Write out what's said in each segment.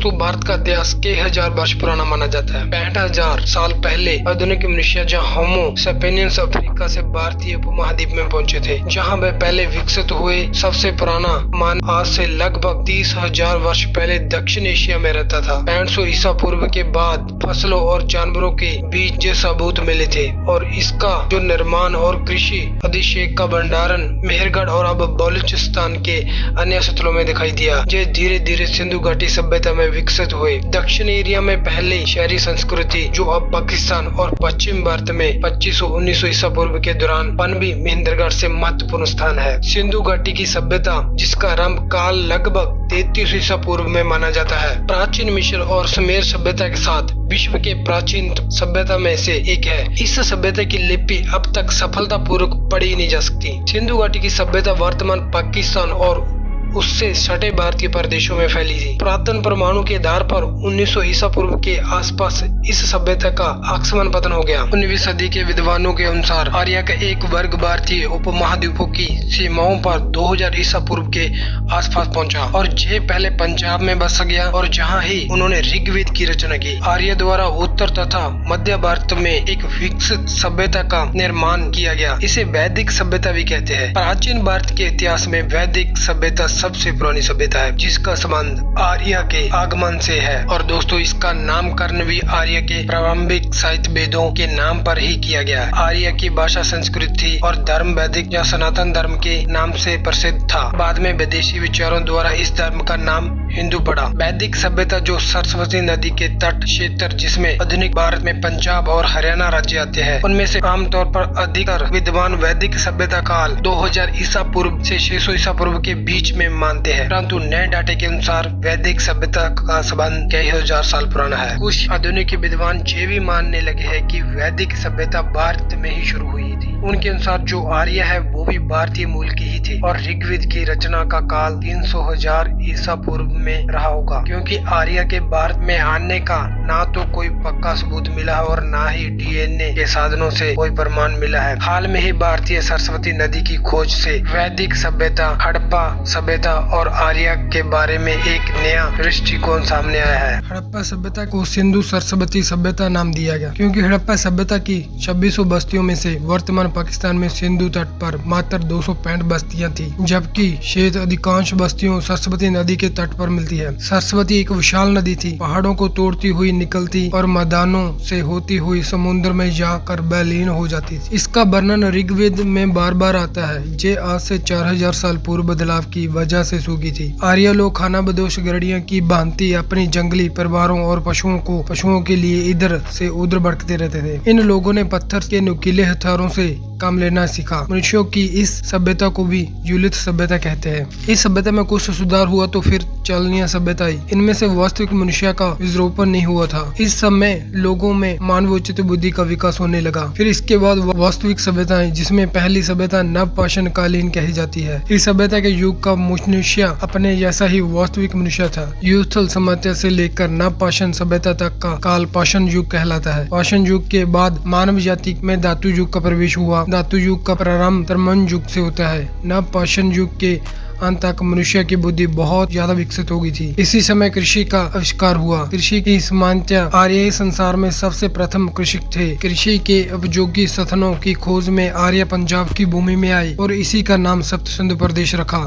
दोस्तों, भारत का इतिहास कई हजार वर्ष पुराना माना जाता है। 65,000 साल पहले आधुनिक मनुष्य जहाँ होमो सेपियंस अफ्रीका से भारतीय उपमहाद्वीप में पहुंचे थे, जहाँ वे पहले विकसित हुए। सबसे पुराना मानव आज से लगभग 30,000 वर्ष पहले दक्षिण एशिया में रहता था। 6500 ईसा पूर्व के बाद फसलों और जानवरों के बीच जे सबूत मिले थे और इसका जो निर्माण और कृषि अभिषेक का भंडारण मेहरगढ़ और अब बलूचिस्तान के अन्य स्थलों में दिखाई दिया, जो धीरे धीरे सिंधु घाटी सभ्यता में विकसित हुए। दक्षिण एरिया में पहले शहरी संस्कृति जो अब पाकिस्तान और पश्चिम भारत में 2500-1900 ईसा पूर्व के दौरान पनबी महेंद्रगढ़ से महत्वपूर्ण स्थान है। सिंधु घाटी की सभ्यता जिसका आरंभ काल लगभग 3300 ईसा पूर्व में माना जाता है, प्राचीन मिस्र और सुमेर सभ्यता के साथ विश्व के प्राचीन सभ्यता में से एक है। इस सभ्यता की लिपि अब तक सफलतापूर्वक पढ़ी नहीं जा सकती। सिंधु घाटी की सभ्यता वर्तमान पाकिस्तान और उससे सटे भारतीय प्रदेशों में फैली थी। पुरातन प्रमाणों के आधार पर 1900 ईसा पूर्व के आसपास इस सभ्यता का आगमन पतन हो गया। 19वीं सदी के विद्वानों के अनुसार आर्य का एक वर्ग भारतीय उपमहाद्वीपों की सीमाओं पर 2000 ईसा पूर्व के आसपास पहुंचा और ये पहले पंजाब में बस गया और जहां ही उन्होंने ऋग्वेद की रचना की। आर्य द्वारा उत्तर तथा मध्य भारत में एक विकसित सभ्यता का निर्माण किया गया। इसे वैदिक सभ्यता भी कहते हैं। प्राचीन भारत के इतिहास में वैदिक सभ्यता सबसे पुरानी सभ्यता है, जिसका संबंध आर्य के आगमन से है। और दोस्तों, इसका नामकरण भी आर्य के प्रारंभिक साहित्य वेदों के नाम पर ही किया गया है। आर्य की भाषा, संस्कृति और धर्म वैदिक या सनातन धर्म के नाम से प्रसिद्ध था। बाद में विदेशी विचारों द्वारा इस धर्म का नाम हिंदू पड़ा। वैदिक सभ्यता जो सरस्वती नदी के तट क्षेत्र जिसमें आधुनिक भारत में पंजाब और हरियाणा राज्य आते हैं, उनमें से आमतौर पर अधिकतर विद्वान वैदिक सभ्यता काल 2000 ईसा पूर्व से 600 ईसा पूर्व के बीच में मानते हैं, परंतु नए डाटे के अनुसार वैदिक सभ्यता का संबंध कई हजार साल पुराना है। कुछ आधुनिक विद्वान ये भी मानने लगे हैं कि वैदिक सभ्यता भारत में ही शुरू हुई थी। उनके अनुसार जो आर्य है वो भी भारतीय मूल की ही थे और ऋग्वेद की रचना का काल 300,000 ईसा पूर्व में रहा होगा, क्योंकि आर्य के भारत में आने का ना तो कोई पक्का सबूत मिला है और ना ही डीएनए के साधनों से कोई प्रमाण मिला है। हाल में ही भारतीय सरस्वती नदी की खोज से वैदिक सभ्यता, हड़प्पा सभ्यता और आर्य के बारे में एक नया दृष्टिकोण सामने आया है। हड़प्पा सभ्यता को सिंधु सरस्वती सभ्यता नाम दिया गया, क्योंकि हड़प्पा सभ्यता की 2600 बस्तियों में से वर्तमान पाकिस्तान में सिंधु तट पर मात्र 265 बस्तियां थी, जबकि शेष अधिकांश बस्तियों सरस्वती नदी के तट पर मिलती है। सरस्वती एक विशाल नदी थी, पहाड़ों को तोड़ती हुई निकलती और मैदानों से होती हुई समुद्र में जाकर विलीन हो जाती थी। इसका वर्णन ऋग्वेद में बार बार आता है। जे आज से 4000 साल पूर्व बदलाव की वजह से सूखी थी। आर्य लोग खानाबदोश गड़िया की भांति अपनी जंगली परिवारों और पशुओं के लिए इधर से उधर भटकते रहते थे। इन लोगों ने पत्थर के नुकीले हथियारों से काम लेना सीखा। मनुष्यों की इस सभ्यता को भी युलित सभ्यता कहते हैं। इस सभ्यता में कुछ सुधार हुआ तो फिर चलनीय सभ्यता आई। इनमें से वास्तविक मनुष्य का विजरोपण नहीं हुआ था। इस समय लोगों में मानवोचित बुद्धि का विकास होने लगा। फिर इसके बाद वास्तविक सभ्यता आई, जिसमें पहली सभ्यता नवपाषाण कालीन कही जाती है। इस सभ्यता के युग का मनुष्य अपने जैसा ही वास्तविक मनुष्य था। युगस्थल सभ्यता से लेकर नवपाषाण सभ्यता तक का काल पाषाण युग कहलाता है। पाषाण युग के बाद मानव जाति में धातु युग का प्रवेश हुआ। धातु युग का प्रारंभ तरमन युग से होता है। नवपाषाण युग के अंत तक मनुष्य की बुद्धि बहुत ज्यादा विकसित हो गई थी। इसी समय कृषि का आविष्कार हुआ। कृषि की समानता आर्य संसार में सबसे प्रथम कृषक थे। कृषि के उपयोगी साधनों की खोज में आर्य पंजाब की भूमि में आए और इसी का नाम सप्त सिंधु प्रदेश रखा।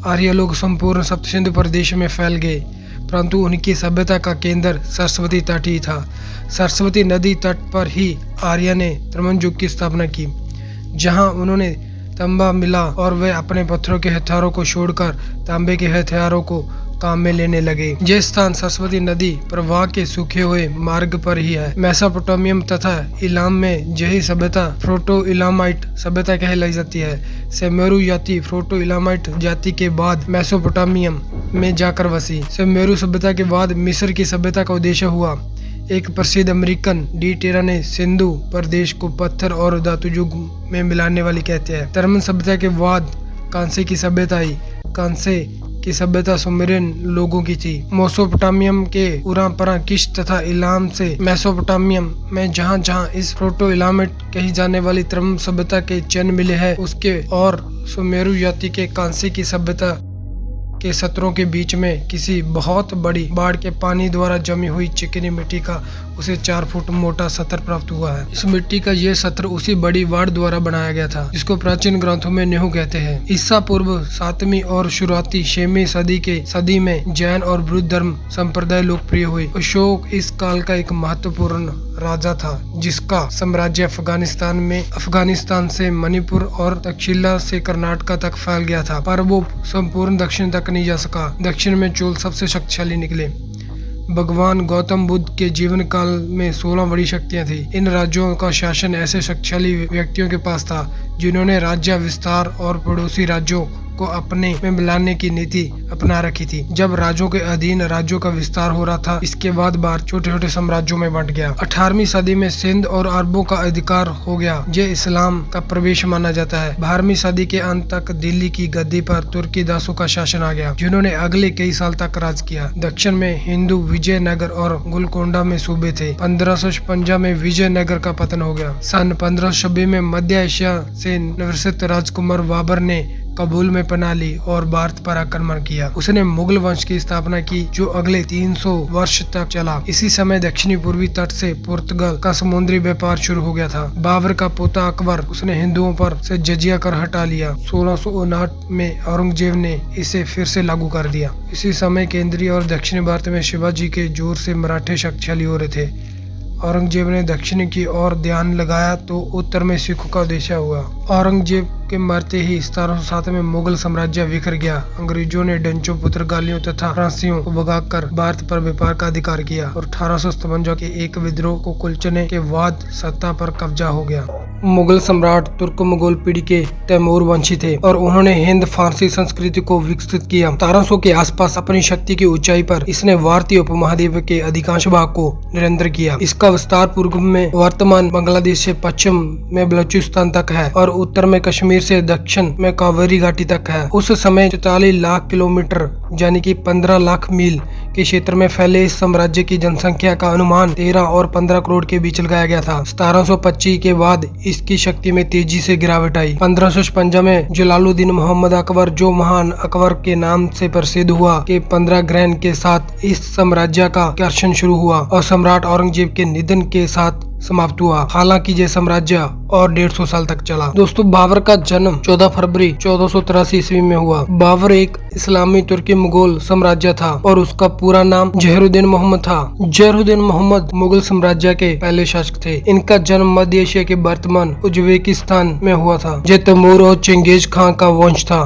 आर्य लोग संपूर्ण सप्त सिंधु प्रदेश में फैल गए, परंतु उनकी सभ्यता का केंद्र सरस्वती तट ही था। सरस्वती नदी तट पर ही आर्य ने तरमन युग की स्थापना की, जहां उन्होंने तांबा मिला और वे अपने पत्थरों के हथियारों को छोड़कर तांबे के हथियारों को काम में लेने लगे। यह स्थान सरस्वती नदी प्रवाह के सूखे हुए मार्ग पर ही है। मेसोपोटामियम तथा इलाम में यही सभ्यता प्रोटो इलामाइट सभ्यता कहलाई जाती है। सुमेरु जाति प्रोटो इलामाइट जाति के बाद मेसोपोटामियम में जाकर बसी। सुमेरु सभ्यता के बाद मिस्र की सभ्यता का उद्देश्य हुआ। एक प्रसिद्ध अमेरिकन डी टेरा ने सिंधु प्रदेश को पत्थर और धातु युग में मिलाने वाली कहते हैं। तरमन सभ्यता के बाद कांसे की सभ्यता आई। कांसे की सभ्यता सुमेरियन लोगों की थी। मेसोपोटामियम के उरापरा किश तथा इलाम से मेसोपोटामियम में जहाँ जहाँ इस प्रोटो इलामाइट कही जाने वाली तरमन सभ्यता के चिन्ह मिले हैं, उसके और सुमेरु जाति के कांसे की सभ्यता के सत्रों के बीच में किसी बहुत बड़ी बाढ़ के पानी द्वारा जमी हुई चिकनी मिट्टी का उसे 4 फुट मोटा सत्र प्राप्त हुआ है। इस मिट्टी का ये सत्र उसी बड़ी बाढ़ द्वारा बनाया गया था, जिसको प्राचीन ग्रंथों में न्यू कहते हैं। ईसा पूर्व 7वीं और शुरुआती 6वीं सदी में जैन और बौद्ध धर्म संप्रदाय लोकप्रिय हुए। अशोक इस काल का एक महत्वपूर्ण राजा था, जिसका साम्राज्य अफगानिस्तान से मणिपुर और तक्षशिला से कर्नाटक तक फैल गया था, पर वो संपूर्ण दक्षिण तक नहीं जा सका। दक्षिण में चोल सबसे शक्तिशाली निकले। भगवान गौतम बुद्ध के जीवन काल में 16 बड़ी शक्तियां थी। इन राज्यों का शासन ऐसे शक्तिशाली व्यक्तियों के पास था जिन्होंने राज्य विस्तार और पड़ोसी राज्यों को अपने में मिलाने की नीति अपना रखी थी। जब राज्यों के अधीन राज्यों का विस्तार हो रहा था, इसके बाद भारत छोटे छोटे साम्राज्यों में बंट गया। 18वीं सदी में सिंध और अरबों का अधिकार हो गया, जो इस्लाम का प्रवेश माना जाता है। 12वीं सदी के अंत तक दिल्ली की गद्दी पर तुर्की दासों का शासन आ गया, जिन्होंने अगले कई साल तक राज किया। दक्षिण में हिंदू विजयनगर और गोलकोंडा में सूबे थे। 1556 में विजयनगर का पतन हो गया। सन 1526 में मध्य एशिया से निर्वासित राजकुमार बाबर ने काबुल में पनाह ली और भारत पर आक्रमण किया। उसने मुगल वंश की स्थापना की, जो अगले 300 वर्ष तक चला। इसी समय दक्षिणी पूर्वी तट से पुर्तगाल का समुद्री व्यापार शुरू हो गया था। बाबर का पोता अकबर, उसने हिंदुओं पर से जजिया कर हटा लिया। 1659 में औरंगजेब ने इसे फिर से लागू कर दिया। इसी समय केंद्रीय और दक्षिणी भारत में शिवाजी के जोर से मराठे शक्तिशाली हो रहे थे। औरंगजेब ने दक्षिण की ओर ध्यान लगाया तो उत्तर में सिखों का उदय हुआ। औरंगजेब के मरते ही 1707 में मुगल साम्राज्य बिखर गया। अंग्रेजों ने डंचों, पुर्तगालियों तथा फ्रांसीसियों को भगाकर भारत पर व्यापार का अधिकार किया और 1857 के एक विद्रोह को कुचलने के बाद सत्ता पर कब्जा हो गया। मुगल सम्राट तुर्क मुगल पीढ़ी के तैमूर वंशी थे और उन्होंने हिंद फारसी संस्कृति को विकसित किया। 1700 के आसपास अपनी शक्ति की ऊंचाई पर इसने भारतीय उपमहाद्वीप के अधिकांश भाग को निरंतर किया। इसका विस्तार पूर्व में वर्तमान बांग्लादेश से पश्चिम में बलूचिस्तान तक है और उत्तर में कश्मीर से दक्षिण में कावेरी घाटी तक है। उस समय 44 लाख किलोमीटर यानी कि 15 लाख मील के क्षेत्र में फैले इस साम्राज्य की जनसंख्या का अनुमान 13 और 15 करोड़ के बीच लगाया गया था। 1725 के बाद इसकी शक्ति में तेजी से गिरावट आई। 1556 में जलालुद्दीन मोहम्मद अकबर, जो महान अकबर के नाम से प्रसिद्ध हुआ, के 15 ग्रैंड के साथ इस साम्राज्य का शासन शुरू हुआ और सम्राट औरंगजेब के निधन के साथ समाप्त हुआ। हालांकि यह साम्राज्य और 150 साल तक चला। दोस्तों, बाबर का जन्म 14 फरवरी 1483 ईस्वी में हुआ। बाबर एक इस्लामी तुर्की मुगल साम्राज्य था और उसका पूरा नाम जहरुद्दीन मोहम्मद था। जहरुद्दीन मोहम्मद मुगल साम्राज्य के पहले शासक थे। इनका जन्म मध्य एशिया के वर्तमान उज्बेकिस्तान में हुआ था। यह तैमूर और चंगेज खां का वंश था।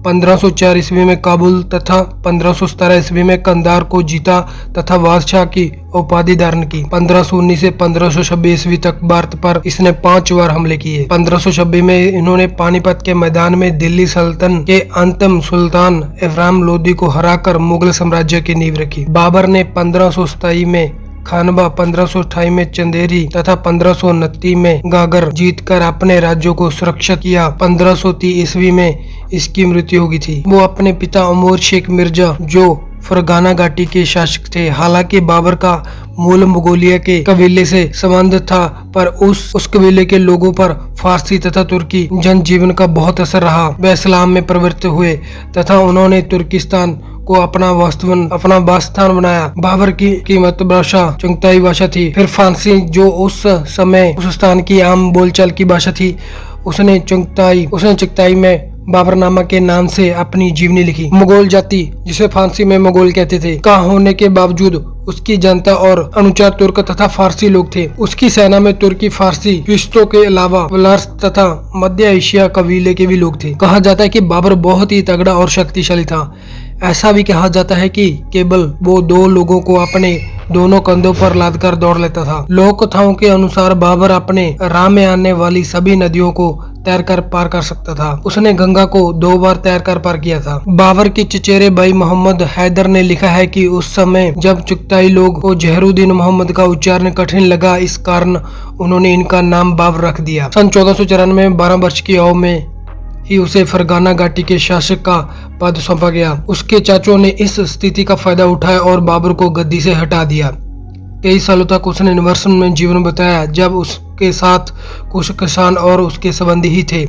1504 ईस्वी में काबुल तथा 1517 ईस्वी में कंधार को जीता तथा बादशाह की उपाधि धारण की। 1519 से 1526 ईस्वी तक भारत पर इसने 5 बार हमले किए। 1526 में इन्होंने पानीपत के मैदान में दिल्ली सल्तनत के अंतिम सुल्तान इब्राहिम लोदी को हराकर मुगल साम्राज्य की नींव रखी। बाबर ने 1527 में खानवा, 1528 में चंदेरी तथा 1529 में गागर जीतकर अपने राज्यों को सुरक्षित किया। 1530 ईस्वी में इसकी मृत्यु हो गई थी। वो अपने पिता उमर शेख मिर्जा, जो फरगाना घाटी के शासक थे। हालांकि बाबर का मूल मंगोलिया के कबीले से संबंध था, पर उस कबीले के लोगों पर फारसी तथा तुर्की जनजीवन का बहुत असर रहा। वे इस्लाम में प्रवृत्त हुए तथा उन्होंने तुर्किस्तान को अपना वासस्थान बनाया। बाबर की मातृभाषा चंगताई भाषा थी। फिर फारसी, जो उस समय उस स्थान की आम बोलचाल की भाषा थी, उसने चंगताई में बाबरनामा के नाम से अपनी जीवनी लिखी। मुगल जाति, जिसे फारसी में मुगल कहते थे, का होने के बावजूद उसकी जनता और अनुचर तुर्क तथा फारसी लोग थे। उसकी सेना में तुर्की, फारसी, क्रिश्तों के अलावा वलार्स तथा मध्य एशिया कबीले के भी लोग थे। कहा जाता है कि बाबर बहुत ही तगड़ा और शक्तिशाली था। ऐसा भी कहा जाता है कि केवल वो 2 लोगों को अपने दोनों कंधों पर लादकर दौड़ लेता था। लोक कथाओं के अनुसार बाबर अपने राह में आने वाली सभी नदियों को तैरकर पार कर सकता था। उसने गंगा को 2 बार तैरकर पार किया था। बाबर के चचेरे भाई मोहम्मद हैदर ने लिखा है कि उस समय जब चुगताई लोग को जहरुद्दीन मोहम्मद का उच्चारण कठिन लगा, इस कारण उन्होंने इनका नाम बाबर रख दिया। सन 1494 में 12 वर्ष की आयु में ही उसे फरगाना घाटी के शासक का पद सौंपा गया। उसके चाचों ने इस स्थिति का फायदा उठाया और बाबर को गद्दी से हटा दिया। कई सालों तक उसने निवर्सन में जीवन बिताया, जब उसके साथ कुछ किसान और उसके संबंधी ही थे।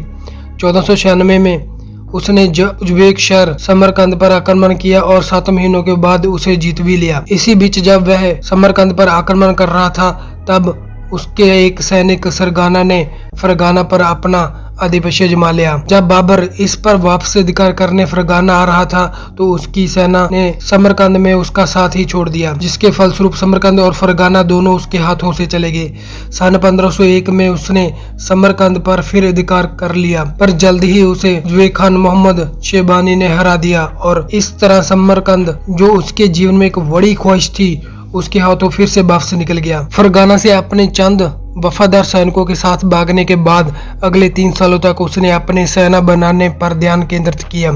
1496 में उसने उज्बेक शहर समरकंद पर आक्रमण किया और 7 महीनों के बाद उसे जीत भी लिया। इसी बीच जब वह समरकंद पर आक्रमण कर रहा था तब उसके एक सैनिक सरगाना ने फरगाना पर अपना आधिपत्य जमा लिया। जब बाबर इस पर वापस अधिकार करने फरगाना आ रहा था तो उसकी सेना ने समरकंद में उसका साथ ही छोड़ दिया, जिसके फलस्वरूप समरकंद और फरगाना दोनों उसके हाथों से चले गए। सन 1501 में उसने समरकंद पर फिर अधिकार कर लिया, पर जल्द ही उसे उज्बेक खान मोहम्मद शेबानी ने हरा दिया और इस तरह समरकंद, जो उसके जीवन में एक बड़ी ख्वाहिश थी, उसके हाथों फिर से वापस निकल गया। फरगाना से अपने चंद वफादार सैनिकों के साथ भागने के बाद अगले 3 सालों तक उसने अपने सेना बनाने पर ध्यान केंद्रित किया।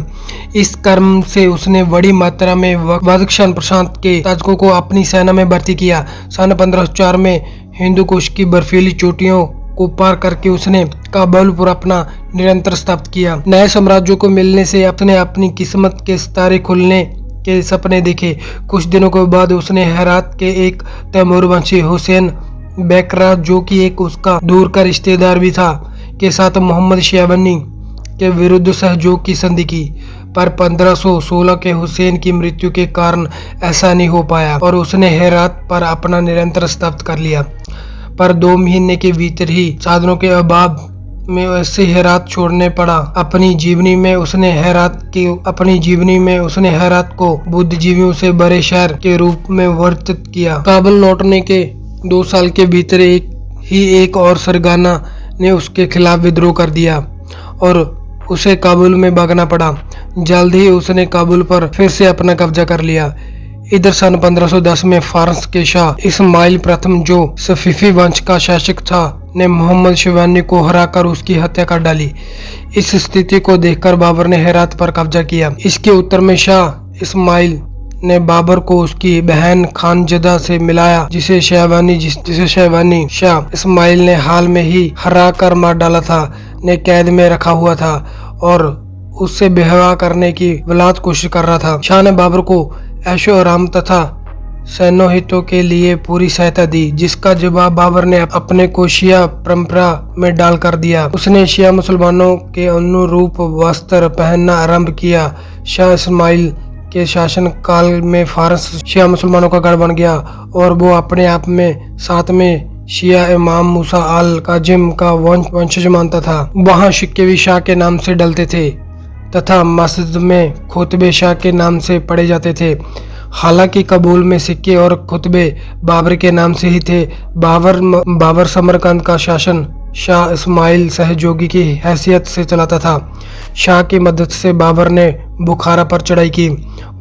इस क्रम से उसने बड़ी मात्रा में बदख्शान प्रशांत के ताजकों को अपनी सेना में भर्ती किया। सन 1504 में हिंदू कुश की बर्फीली चोटियों को पार करके उसने काबुल पर अपना निरंतर स्थापित किया। नए साम्राज्यों को मिलने से अपने अपनी किस्मत के सितारे खुलने के सपने देखे। कुछ दिनों के बाद उसने हेरात के एक तैमूर वंशी हुसैन बेकरा, जो कि एक उसका दूर का रिश्तेदार भी था, के साथ मोहम्मद शेबानी के विरुद्ध सहयोग की संधि की, पर 1516 के हुसैन की मृत्यु के कारण ऐसा नहीं हो पाया और उसने हेरात पर अपना निरंतर स्थापित कर लिया। पर 2 महीने के भीतर ही साधनों के अभाव में ऐसे हेरात छोड़ने पड़ा। अपनी जीवनी में उसने हेरात को बुद्धिजीवियों से बड़े शहर के रूप में वर्णित किया। काबुल लौटने के 2 साल के भीतर एक और सरगाना ने उसके खिलाफ विद्रोह कर दिया और उसे काबुल में भागना पड़ा। जल्द ही उसने काबुल पर फिर से अपना कब्जा कर लिया। इधर सन 1510 में फारस के शाह इस्माइल प्रथम, जो सफीफी वंश का शासक था, ने मोहम्मद शेबानी को हराकर उसकी हत्या कर डाली। इस स्थिति को देखकर बाबर ने हेरात पर कब्जा किया। इसके उत्तर में शाह इस्माइल ने बाबर को उसकी बहन खानजदा से मिलाया, जिसे शेबानी शाह इस्माइल ने हाल में ही हरा कर मार डाला था, ने कैद में रखा हुआ था और उससे बेहवा करने की विलायत कोशिश कर रहा था। शाह ने बाबर को ऐशो आराम तथा सैन्य हितों के लिए पूरी सहायता दी, जिसका जवाब बाबर ने अपने को शिया परंपरा में डाल कर दिया। उसने शिया मुसलमानों के अनुरूप वस्त्र पहनना आरंभ किया। शाह इस्माइल के शासन काल में फारस शिया मुसलमानों का गढ़ बन गया और वो अपने आप में 7वें शिया इमाम मूसा अल काजिम का वंशज मानता था। वहाँ सिक्के भी शाह के नाम से डलते थे तथा मस्जिद में खुतबे शाह के नाम से पढ़े जाते थे। हालांकि काबुल में सिक्के और खुतबे बाबर के नाम से ही थे। बाबर समरकंद का शासन शाह इस्माइल सहयोगी की हैसियत से चलाता था। शाह की मदद से बाबर ने बुखारा पर चढ़ाई की।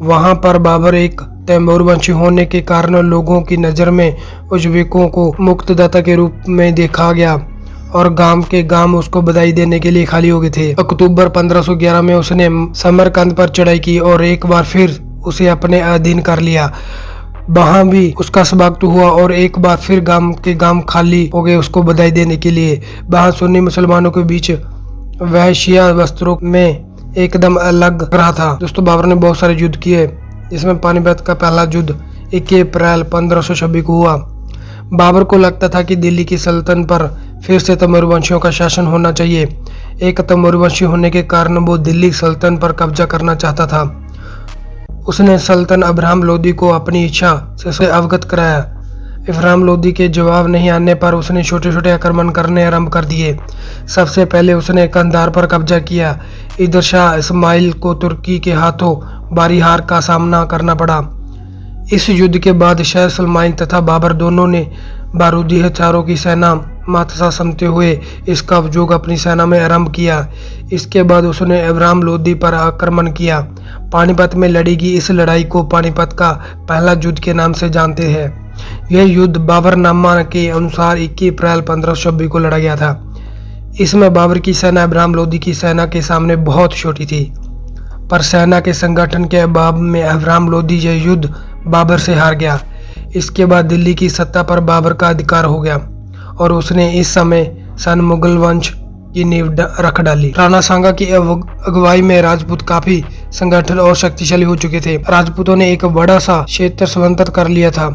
वहां पर बाबर एक तैमूर वंशी होने के कारण लोगों की नज़र में उज्बेकों को मुक्तदाता के रूप में देखा गया और गांव उसको बधाई देने के लिए खाली हो गए थे। अक्टूबर 1511 में उसने समरकंद पर चढ़ाई की और एक बार फिर उसे अपने अधीन कर लिया। वहां भी उसका स्वागत हुआ और एक बार फिर गांव खाली हो गए उसको बधाई देने के लिए। वहां सुन्नी मुसलमानों के बीच वह शिया वस्त्रों में एकदम अलग रहा था। दोस्तों, बाबर ने बहुत सारे युद्ध किए, जिसमें पानीपत का पहला युद्ध 1 अप्रैल 1526 को हुआ। बाबर को लगता था कि दिल्ली की सल्तनत पर फिर से तैमूर वंशियों का शासन होना चाहिए। एक तैमूर वंशी होने के कारण वो दिल्ली सल्तनत पर कब्जा करना चाहता था। उसने सुल्तान इब्राहिम लोदी को अपनी इच्छा से अवगत कराया। इब्राहिम लोदी के जवाब नहीं आने पर उसने छोटे छोटे आक्रमण करने आरंभ कर दिए। सबसे पहले उसने कंधार पर कब्जा किया। इधर शाह इस्माइल को तुर्की के हाथों भारी हार का सामना करना पड़ा। इस युद्ध के बाद शाह इस्माइल तथा बाबर दोनों ने बारूदी हथियारों की सेना मातसा समते हुए इसका उपयोग अपनी सेना में आरंभ किया। इसके बाद उसने इब्राहिम लोदी पर आक्रमण किया। पानीपत में लड़ी गई इस लड़ाई को पानीपत का पहला युद्ध के नाम से जानते हैं। यह युद्ध बाबरनामा के अनुसार 21 अप्रैल 1526 को लड़ा गया था। इसमें बाबर की सेना इब्राहिम लोदी की सेना के सामने बहुत छोटी थी, पर सेना के संगठन के अभाव में इब्राहिम लोदी यह युद्ध बाबर से हार गया। इसके बाद दिल्ली की सत्ता पर बाबर का अधिकार हो गया और उसने इस समय सन मुगल वंश की नींव रख डाली। राणा सांगा की अगुवाई में राजपूत काफी संगठन और शक्तिशाली हो चुके थे। राजपूतों ने एक बड़ा सा क्षेत्र स्वतंत्र कर लिया था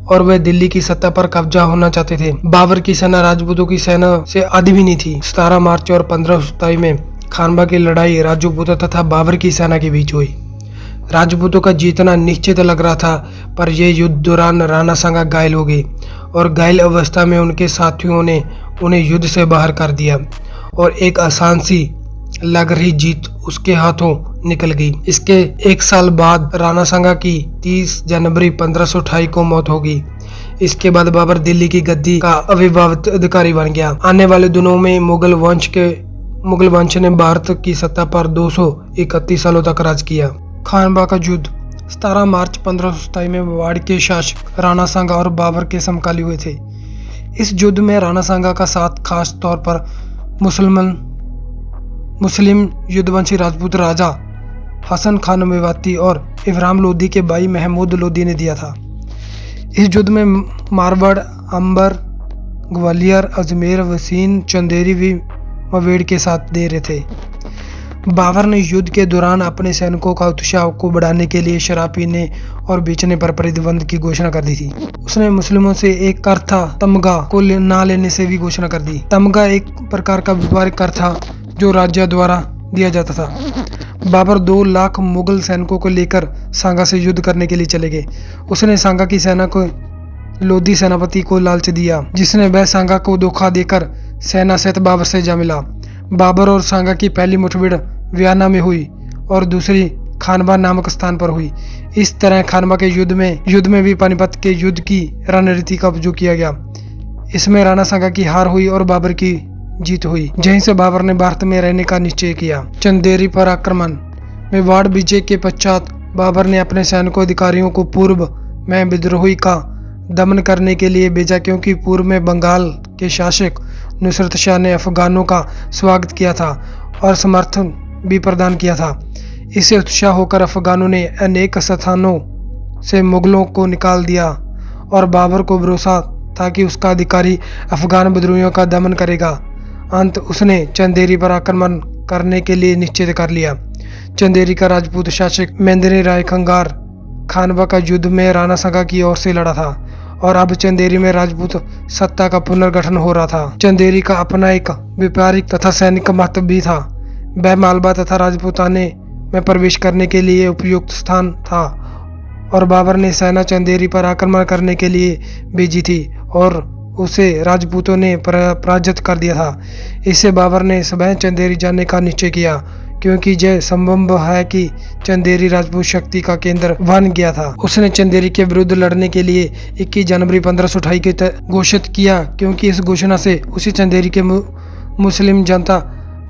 और वे दिल्ली की सत्ता पर कब्जा होना चाहते थे। बाबर की सेना राजपूतों की सेना से आधी भी नहीं थी। 17 मार्च और 15 जुलाई में खानवा की लड़ाई राजपूतों तथा बाबर की सेना के बीच हुई। राजपूतों का जीतना निश्चित लग रहा था, पर यह युद्ध दौरान राणा सांगा घायल हो गई और घायल अवस्था में उनके साथियों ने उन्हें युद्ध से बाहर कर दिया और एक आसान सी लग रही जीत उसके हाथों निकल गई। इसके एक साल बाद राणा सांगा की 30 जनवरी 1528 को मौत हो गई। इसके बाद बाबर दिल्ली की गद्दी का अविभावित अधिकारी बन गया। आने वाले दिनों में मुगल वंश ने भारत की सत्ता पर 231 सालों तक राज किया। खानवा का युद्ध 17 मार्च 1527 में मेवाड़ के शासक राणा सांगा और बाबर के समकाली हुए थे। इस युद्ध में राणा सांगा का साथ खास तौर पर मुस्लिम युद्धवंशी राजपूत राजा हसन खान मेवाती और इब्राहिम लोदी के भाई महमूद लोदी ने दिया था। इस युद्ध में मारवाड़, अंबर, ग्वालियर, अजमेर, वसीन, चंदेरी भी मेवाड़ के साथ दे रहे थे। बाबर ने युद्ध के दौरान अपने सैनिकों का उत्साह को बढ़ाने के लिए शराब पीने और बेचने पर प्रतिबंध की घोषणा कर दी थी। उसने मुस्लिमों से एक कर था तमगा को ना लेने से भी घोषणा कर दी। तमगा एक प्रकार का व्यापारिक कर था जो राज्य द्वारा दिया जाता था। बाबर 2 लाख मुगल सैनिकों को लेकर सांगा से युद्ध करने के लिए चले गए। उसने सांगा की सेना को लोदी सेनापति को लालच दिया, जिसने वह सांगा को धोखा देकर सेना सहित बाबर से जा मिला। बाबर और सांगा की पहली मुठभेड़ वियना में हुई और दूसरी खानवा नामक स्थान पर हुई। इस तरह खानवा के युद्ध में भी पानीपत के युद्ध की रणनीति का उपयोग किया गया। इसमें राणा सांगा की हार हुई और बाबर की जीत हुई। यहीं से बाबर ने भारत में रहने का निश्चय किया। चंदेरी पर आक्रमण। मेवाड़ विजय के पश्चात बाबर ने अपने सैनिकों अधिकारियों को पूर्व में विद्रोही का दमन करने के लिए भेजा, क्योंकि पूर्व में बंगाल के शासक नुसरत शाह ने अफगानों का स्वागत किया था और समर्थन भी प्रदान किया था। इससे उत्साह होकर अफगानों ने अनेक स्थानों से मुगलों को निकाल दिया और बाबर को भरोसा था कि उसका अधिकारी अफगान विद्रोहियों का दमन करेगा। अंत उसने चंदेरी पर आक्रमण करने के लिए निश्चित कर लिया। चंदेरी का राजपूत शासक मेंदिनी राय खंगार खानवा का युद्ध में राणा सांगा की ओर से लड़ा था और अब चंदेरी में राजपूत सत्ता का पुनर्गठन हो रहा था। चंदेरी का अपना एक व्यापारिक तथा सैनिक महत्व भी था। वह मालवा तथा राजपूताने में प्रवेश करने के लिए उपयुक्त स्थान था और बाबर ने सेना चंदेरी पर आक्रमण करने के लिए भेजी थी और उसे राजपूतों ने पराजित कर दिया था। इससे बाबर ने स्वयं चंदेरी जाने का निश्चय किया, क्योंकि यह संभव है कि चंदेरी राजपूत शक्ति का केंद्र बन गया था। उसने चंदेरी के विरुद्ध लड़ने के लिए 21 जनवरी 1528 की घोषित किया, क्योंकि इस घोषणा से उसी चंदेरी के मुस्लिम जनता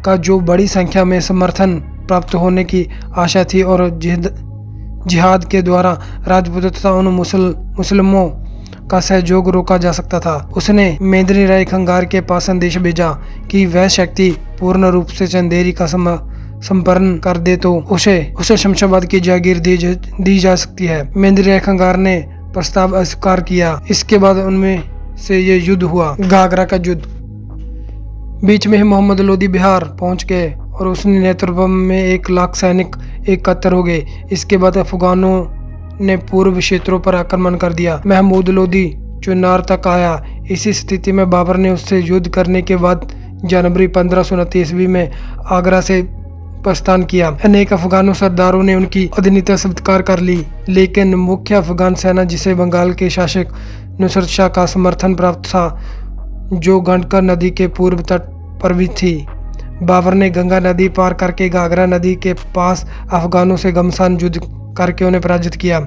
का जो बड़ी संख्या में समर्थन प्राप्त होने की आशा थी और जिहाद के द्वारा राजपूत तथा उन मुस्लिमों का सहयोग रोका जा सकता था। उसने मेंदिनी राय खंगार के पास संदेश भेजा कि वह शक्ति पूर्ण रूप से चंदेरी का संपन्न कर दे तो उसे शमशाबाद की जागीर दी जा सकती है। मेंदिनी राय खंगार ने प्रस्ताव अस्वीकार किया। इसके बाद उनमें से ये युद्ध हुआ, घाघरा का युद्ध। बीच में ही मोहम्मद लोदी बिहार पहुंच गए और उसने नेतृत्व में 1 लाख सैनिक एकत्र हो गए। इसके बाद अफगानों ने पूर्व क्षेत्रों पर आक्रमण कर दिया। महमूद लोदी चुनार तक आया। इसी स्थिति में बाबर ने उससे युद्ध करने के बाद जनवरी 1529 ईस्वी में आगरा से प्रस्थान किया। अनेक अफगानों सरदारों ने उनकी अधीनता स्वीकार कर ली, लेकिन मुख्य अफगान सेना, जिसे बंगाल के शासक नुसरत शाह का समर्थन प्राप्त था, जो गंडक नदी के पूर्व तट पर भी थी। बाबर ने गंगा नदी पार करके घाघरा नदी के पास अफगानों से घमासान युद्ध करके उन्हें पराजित किया।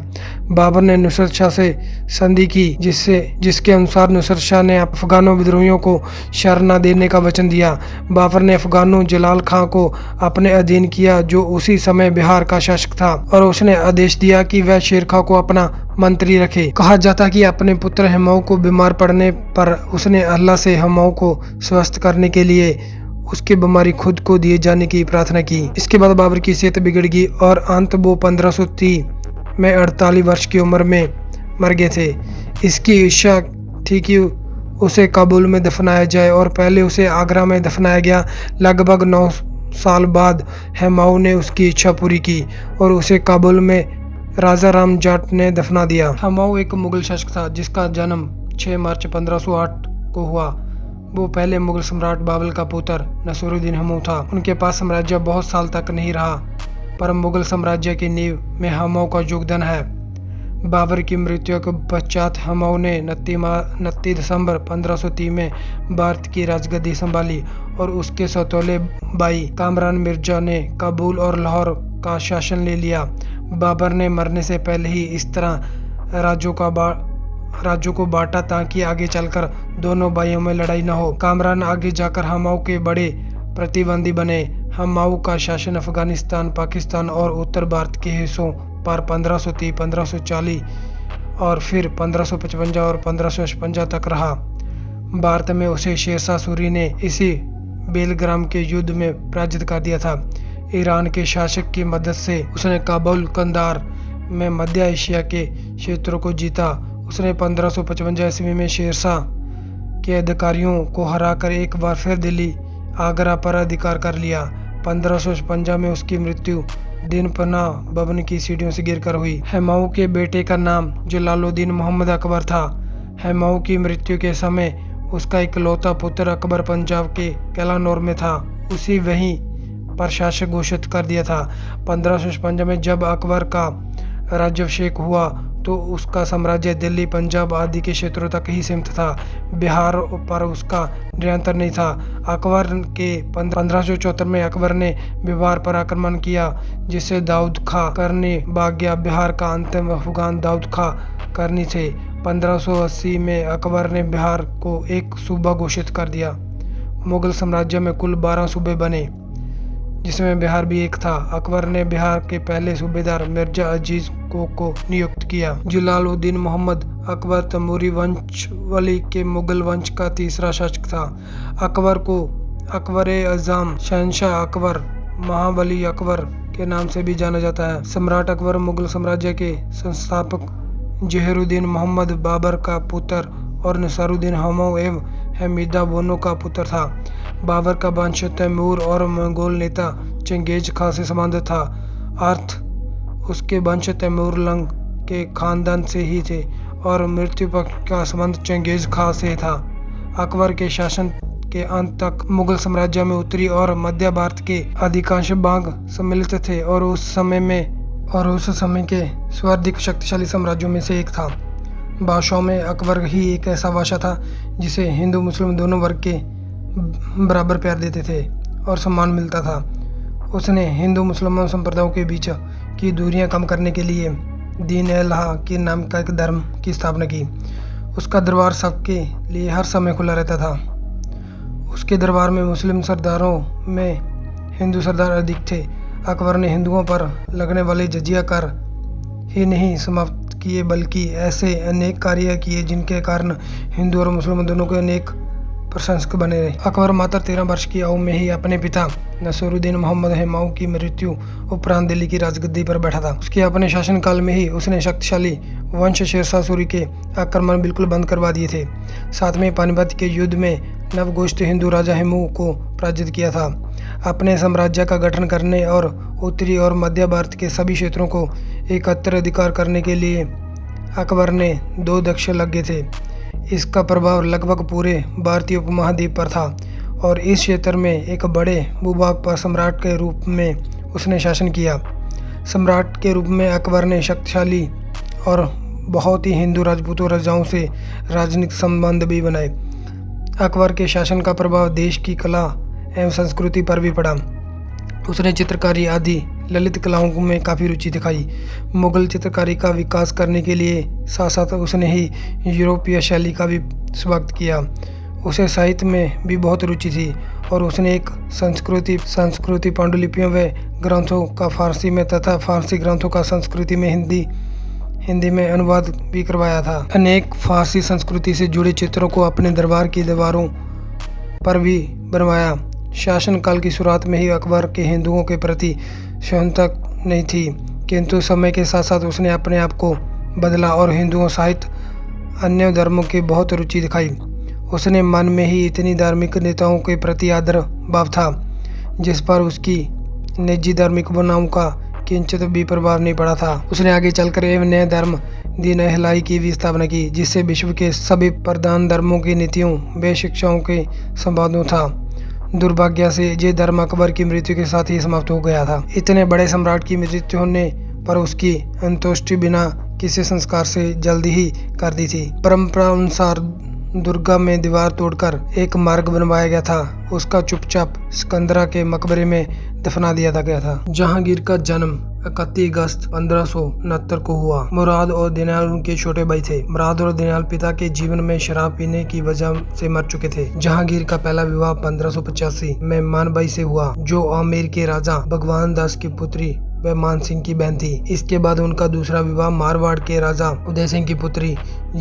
बाबर ने नुसरत शाह से संधि की, जिसके अनुसार नुसरत शाह ने अफगानों विद्रोहियों को शरण न देने का वचन दिया। बाबर ने अफगानों जलाल खां को अपने अधीन किया, जो उसी समय बिहार का शासक था, और उसने आदेश दिया कि वह शेर खां को अपना मंत्री रखे। कहा जाता कि अपने पुत्र हमाऊ को बीमार पड़ने पर उसने अल्लाह से हमाऊ को स्वस्थ करने के लिए उसकी बीमारी खुद को दिए जाने की प्रार्थना की। इसके बाद बाबर की सेहत बिगड़ गई और अंत वो 1530 में 48 वर्ष की उम्र में मर गए थे। इसकी इच्छा थी कि उसे काबुल में दफनाया जाए और पहले उसे आगरा में दफनाया गया। लगभग 9 साल बाद हमाऊ ने उसकी इच्छा पूरी की और उसे काबुल में राजा राम जाट ने दफना दिया। हमाऊ एक मुगल शासक था जिसका जन्म 6 मार्च 1508 को हुआ। वो पहले मुगल सम्राट बाबर का पुत्र नसीरुद्दीन हुमायूं था। उनके पास साम्राज्य बहुत साल तक नहीं रहा, पर मुगल साम्राज्य की नींव में हुमायूं का योगदान है। बाबर की मृत्यु के पश्चात हुमायूं ने 29 दिसंबर 1530 में भारत की राजगद्दी संभाली और उसके सौतेले भाई कामरान मिर्जा ने काबुल और लाहौर का शासन ले लिया। बाबर ने मरने से पहले ही इस तरह राज्यों को बांटा ताकि आगे चलकर दोनों भाइयों में लड़ाई न हो। कामरान आगे जाकर हुमायूं के बड़े प्रतिद्वंदी बने। हुमायूं का शासन अफगानिस्तान, पाकिस्तान और उत्तर भारत के हिस्सों पर 1530, 1540 और फिर 1555 और 1556 तक रहा। भारत में उसे शेरशाह सूरी ने इसी बेलग्राम के युद्ध में पराजित कर दिया था। ईरान के शासक की मदद से उसने काबुल, कंधार में मध्य एशिया के क्षेत्रों को जीता। उसने 1555 ईस्वी में शेरशाह के अधिकारियों को हराकर एक बार फिर दिल्ली, आगरा पर अधिकार कर लिया। 1556 में उसकी मृत्यु दीनपना भवन की सीढ़ियों से गिरकर हुई। हुमायूं के बेटे का नाम जलालुद्दीन मोहम्मद अकबर था। हुमायूं की मृत्यु के समय उसका इकलौता पुत्र अकबर पंजाब के कैलानौर में था। उसी वहीं पर शासक घोषित कर दिया था। 1556 में जब अकबर का राज्याभिषेक हुआ तो उसका साम्राज्य दिल्ली, पंजाब आदि के क्षेत्रों तक ही सीमित था। बिहार पर उसका नियंत्रण नहीं था। अकबर के 1574 में अकबर ने बिहार पर आक्रमण किया, जिससे दाऊद खां करनी भाग गया। बिहार का अंतिम अफगान दाऊद खां करनी थे। 1580 में अकबर ने बिहार को एक सूबा घोषित कर दिया। मुगल साम्राज्य में कुल 12 सूबे बने, जिसमें बिहार भी एक था। अकबर ने बिहार के पहले सूबेदार मिर्जा अजीज को नियुक्त किया। जलालुद्दीन मोहम्मद अकबर तैमूरी वंशावली के मुगल वंश का तीसरा शासक था। अकबर को अकबर-ए-आज़म, शहंशाह अकबर, महाबली अकबर के नाम से भी जाना जाता है। सम्राट अकबर मुगल साम्राज्य के संस्थापक जहीरुद्दीन मोहम्मद बाबर का पुत्र और नसीरुद्दीन हुमायूं एवं हमीदा बानो का पुत्र था। बाबर का वंश तैमूर और मंगोल नेता चंगेज खां से संबंधित था। अर्थ उसके वंश तैमूर लंग के खानदान से ही थे और मृत्यु पक्ष का संबंध चंगेज खां से था। अकबर के शासन के अंत तक मुगल साम्राज्य में उत्तरी और मध्य भारत के अधिकांश भाग सम्मिलित थे और उस समय के सर्वाधिक शक्तिशाली साम्राज्यों में से एक था। बादशाहों में अकबर ही एक ऐसा बादशाह था जिसे हिंदू मुस्लिम दोनों वर्ग के बराबर प्यार देते थे और सम्मान मिलता था। उसने हिंदू मुसलमान संप्रदायों के बीच की दूरियां कम करने के लिए दीन-ए-इलाहा के नाम का एक धर्म की स्थापना की। उसका दरबार सबके लिए हर समय खुला रहता था। उसके दरबार में मुस्लिम सरदारों में हिंदू सरदार अधिक थे। अकबर ने हिंदुओं पर लगने वाले जजिया कर ही नहीं समाप्त किए, बल्कि ऐसे अनेक कार्य किए जिनके कारण हिंदू और मुसलमान दोनों के अनेक प्रशंसक बने रहे। अकबर मात्र 13 वर्ष की आयु में ही अपने पिता नसीरुद्दीन मोहम्मद हुमायूं की मृत्यु उपरांत दिल्ली की राजगद्दी पर बैठा था। उसके अपने शासनकाल में ही उसने शक्तिशाली वंश शेरशाह सूरी के आक्रमण बिल्कुल बंद करवा दिए थे। साथ में पानीपत के युद्ध में नवघोषित हिंदू राजा हुमायूं को पराजित किया था। अपने साम्राज्य का गठन करने और उत्तरी और मध्य भारत के सभी क्षेत्रों को एकत्र अधिकार करने के लिए अकबर ने 2 दशक लगे थे। इसका प्रभाव लगभग पूरे भारतीय उपमहाद्वीप पर था और इस क्षेत्र में एक बड़े भूभाग पर सम्राट के रूप में उसने शासन किया। सम्राट के रूप में अकबर ने शक्तिशाली और बहुत ही हिंदू राजपूतों राजाओं से राजनीतिक संबंध भी बनाए। अकबर के शासन का प्रभाव देश की कला एवं संस्कृति पर भी पड़ा। उसने चित्रकारी आदि ललित कलाओं में काफ़ी रुचि दिखाई। मुगल चित्रकारी का विकास करने के लिए साथ साथ उसने ही यूरोपीय शैली का भी स्वागत किया। उसे साहित्य में भी बहुत रुचि थी और उसने एक संस्कृति पांडुलिपियों व ग्रंथों का फारसी में तथा फारसी ग्रंथों का संस्कृति में हिंदी में अनुवाद भी करवाया था। अनेक फारसी संस्कृति से जुड़े चित्रों को अपने दरबार की दीवारों पर भी बनवाया। शासनकाल की शुरुआत में ही अकबर के हिंदुओं के प्रति सहिष्णुता नहीं थी, किंतु समय के साथ साथ उसने अपने आप को बदला और हिंदुओं, साहित्य, अन्य धर्मों की बहुत रुचि दिखाई। उसने मन में ही इतनी धार्मिक नेताओं के प्रति आदर भाव था जिस पर उसकी निजी धार्मिक भावनाओं का किंचित भी प्रभाव नहीं पड़ा था। उसने आगे चलकर एवं नए धर्म दीन इलाही की भी स्थापना की, जिससे विश्व के सभी प्रधान धर्मों की नीतियों व शिक्षाओं के संवादों था। दुर्भाग्य से ये धर्म अकबर की मृत्यु के साथ ही समाप्त हो गया था। इतने बड़े सम्राट की मृत्यु होने पर उसकी अंत्येष्टि बिना किसी संस्कार से जल्दी ही कर दी थी। परंपरा अनुसार दुर्गा में दीवार तोड़कर एक मार्ग बनवाया गया था। उसका चुपचाप सिकंदरा के मकबरे में दफना दिया गया था। जहांगीर का जन्म 31 अगस्त 1569 को हुआ। मुराद और दनियाल उनके छोटे भाई थे। मुराद और दनियाल पिता के जीवन में शराब पीने की वजह से मर चुके थे। जहांगीर का पहला विवाह 1585 में मानबाई से हुआ, जो आमेर के राजा भगवान दास की पुत्री व मान सिंह की बहन थी। इसके बाद उनका दूसरा विवाह मारवाड़ के राजा उदय सिंह की पुत्री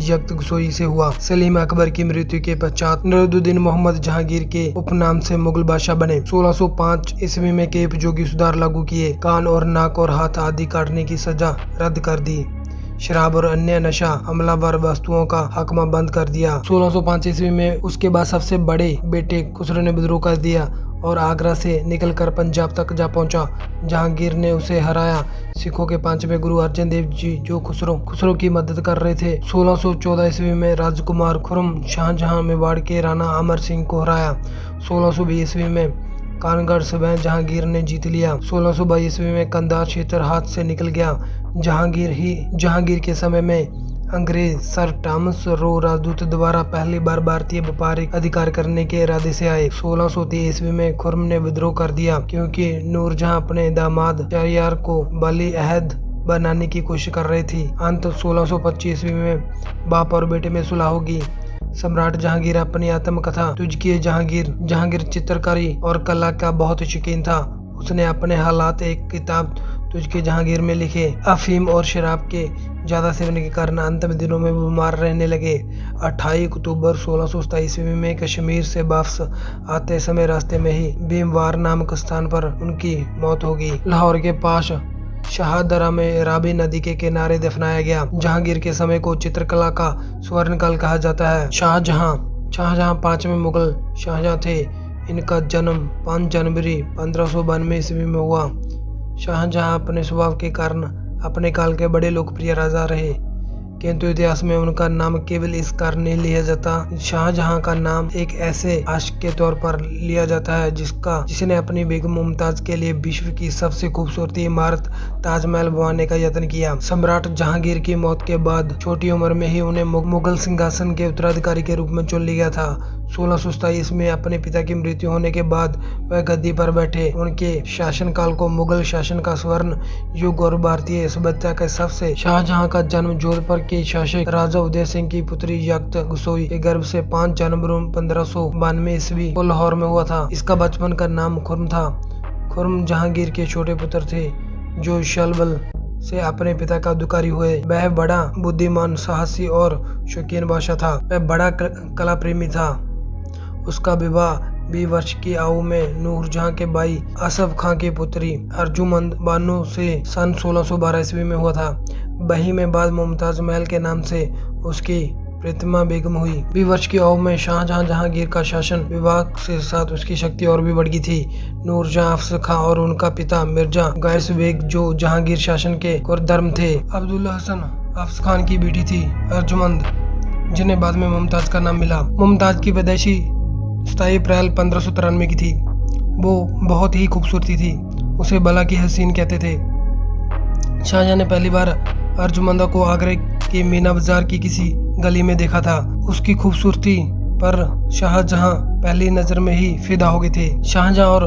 यक्त गुसोई से हुआ। सलीम अकबर की मृत्यु के पश्चात नूरुद्दीन मोहम्मद जहांगीर के उपनाम से मुगल बादशाह बने। 1605 ईस्वी में केप जोगी सुधार लागू किए। कान और नाक और हाथ आदि काटने की सजा रद्द कर दी। शराब और अन्य नशा हमलावर वस्तुओं का हकमा बंद कर दिया। 1605 ईस्वी में उसके बाद सबसे बड़े बेटे खुसरो ने विद्रोह कर दिया और आगरा से निकलकर पंजाब तक जा पहुंचा। जहांगीर ने उसे हराया। सिखों के 5वें गुरु अर्जन देव जी, जो खुसरो की मदद कर रहे थे, 1614 ईस्वी में राजकुमार खुर्रम शाहजहां मेवाड़ के राणा अमर सिंह को हराया। 1620 ईस्वी में कानगढ़ स्वयं जहांगीर ने जीत लिया। 1622 ईस्वी में कंधार क्षेत्र हाथ से निकल गया। जहांगीर के समय में अंग्रेज सर टॉमस रो राजदूत द्वारा पहली बार भारतीय व्यापारिक अधिकार करने के इरादे से आए। 1623 ईस्वी में खुर्रम ने विद्रोह कर दिया, क्योंकि नूरजहां अपने दामाद शहरयार को वली अहद बनाने की कोशिश कर रही थी। अंत 1625 ईस्वी में बाप और बेटे में सुलह होगी। सम्राट जहांगीर अपनी आत्मकथा तुझकी जहांगीर चित्रकारी और कला का बहुत शौकीन था। उसने अपने हालात एक किताब तुझके जहांगीर में लिखे। अफीम और शराब के ज्यादा सेवन के कारण अंतिम दिनों में बीमार रहने लगे। 28 अक्टूबर 1627 ईस्वी में कश्मीर से वापस आते समय रास्ते में ही भीमवार नामक स्थान पर उनकी मौत हो गई। लाहौर के पास शाहदरा में रावी नदी के किनारे दफनाया गया। जहांगीर के समय को चित्रकला का स्वर्ण काल कहा जाता है। शाहजहां 5वें मुगल शाहजहां थे। इनका जन्म 5 जनवरी 1592 ईस्वी में हुआ। शाहजहां अपने स्वभाव के कारण अपने काल के बड़े लोकप्रिय राजा रहे, किंतु इतिहास में उनका नाम केवल इस कारण नहीं लिया जाता। शाहजहां का नाम एक ऐसे आशिक के तौर पर लिया जाता है जिसने अपनी बेगम मुमताज के लिए विश्व की सबसे खूबसूरत इमारत ताजमहल बनवाने का यत्न किया। सम्राट जहांगीर की मौत के बाद छोटी उम्र में ही उन्हें मुगल सिंहासन के उत्तराधिकारी के रूप में चुन लिया था। 1627 में अपने पिता की मृत्यु होने के बाद वह गद्दी पर बैठे। उनके शासनकाल को मुगल शासन का स्वर्ण युग और भारतीय सभ्यता के सबसे। शाहजहां का जन्म जोधपुर के शासक राजा उदय सिंह की पुत्री यक्त गुसोई के गर्भ से 5 जनवरी 1592 ईस्वी को लाहौर में हुआ था। इसका बचपन का नाम खुर्रम था। खुर्रम जहांगीर के छोटे पुत्र थे, जो शलबल से अपने पिता का अधिकारी हुए। वह बड़ा बुद्धिमान, साहसी और शौकीन बादशाह था। वह बड़ा कला प्रेमी था। उसका विवाह 20 वर्ष की आयु में नूरजहां के भाई असफ खां की पुत्री अर्जुमंद बानो से सन 1612 ईस्वी में हुआ था। वही में बाद मुमताज महल के नाम से उसकी प्रीतमा बेगम हुई। 20 वर्ष की आयु में शाहजहां जहांगीर का शासन विभाग के साथ उसकी शक्ति और भी बढ़ गई थी। नूरजहां अफजल खां और उनका पिता मिर्जा गायस बेग, जो जहांगीर शासन के कुरधर्म थे, अब्दुल्ला हसन अफजल खान की बेटी थी अर्जुमंद, जिन्हें बाद में मुमताज का नाम मिला। मुमताज की पैदाइशी 27 अप्रैल 1593 की थी। वो बहुत ही खूबसूरती थी। उसे बला की हसीन कहते थे। शाहजहां ने पहली बार अर्जुमंदा को आगरा के मीना बाजार की किसी गली में देखा था। उसकी खूबसूरती पर शाहजहां पहली नजर में ही फिदा हो गए थे। शाहजहां और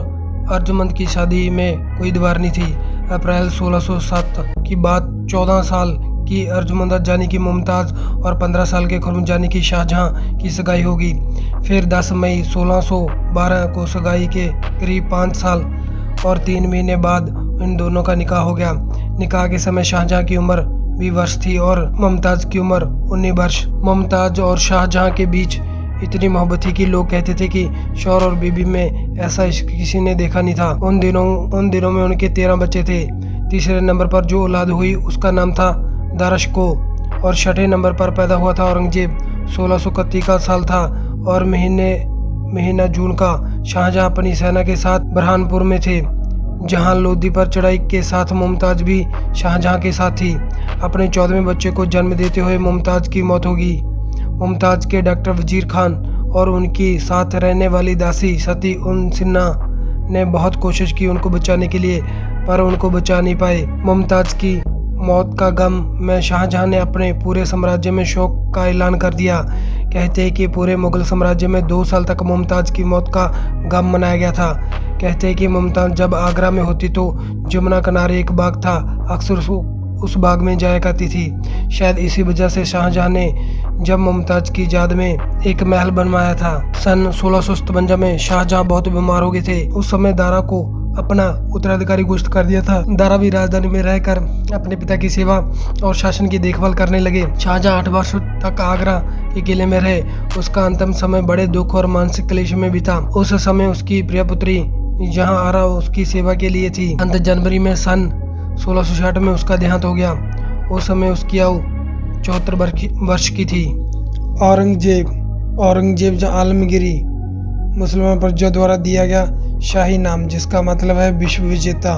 अर्जुमंद की शादी में कोई दीवार नहीं थी। अप्रैल 1607 की बात 14 साल की अर्जुमंदा जानी की मुमताज और 15 साल के खुर्रम जानी की शाहजहां की सगाई होगी। फिर 10 मई 1612 को सगाई के करीब 5 साल और 3 महीने बाद इन दोनों का निकाह हो गया। निकाह के समय शाहजहां की उम्र 20 वर्ष थी और मुमताज की उम्र 19 वर्ष। मुमताज और शाहजहां के बीच इतनी मोहब्बत थी कि लोग कहते थे कि शौहर और बीबी में ऐसा इश्क किसी ने देखा नहीं था। उन दिनों में उनके 13 बच्चे थे। तीसरे नंबर पर जो औलाद हुई उसका नाम था दारशको और 6ठे नंबर पर पैदा हुआ था औरंगजेब। 1631 का साल था और महीना जून का। शाहजहां अपनी सेना के साथ बुरहानपुर में थे। जहां लोधी पर चढ़ाई के साथ मुमताज भी शाहजहां के साथ थी। अपने 14वें बच्चे को जन्म देते हुए मुमताज की मौत होगी। मुमताज के डॉक्टर वजीर खान और उनकी साथ रहने वाली दासी सती उन सिन्हा ने बहुत कोशिश की उनको बचाने के लिए, पर उनको बचा नहीं पाए। मुमताज की मौत का गम में शाहजहां ने अपने पूरे साम्राज्य में शोक का ऐलान कर दिया। कहते हैं कि पूरे मुगल साम्राज्य में 2 साल तक मुमताज की मौत का गम मनाया गया था। कहते हैं कि मुमताज जब आगरा में होती तो जमुना किनारे एक बाग था, अक्सर उस बाग में जाया करती थी। शायद इसी वजह से शाहजहां ने जब मुमताज की याद में एक महल बनवाया था। सन 1657 में शाहजहां बहुत बीमार हो गए थे। उस समय दारा को अपना उत्तराधिकारी घोषित कर दिया था। दारा भी राजधानी में रहकर अपने पिता की सेवा और शासन की देखभाल करने लगे। शाहजहां 8 वर्षों तक आगरा के किले में रहे। उसका अंतिम समय बड़े दुख और मानसिक क्लेश में बीता। उस समय उसकी प्रिय पुत्री जहां आरा उसकी सेवा के लिए थी। अंत जनवरी में सन 1666 में उसका देहांत हो गया। उस समय उसकी आयु 74 वर्ष की थी। औरंगजेब आलमगीरी मुसलमान प्रजाओं द्वारा दिया गया शाही नाम, जिसका मतलब है विश्व विजेता।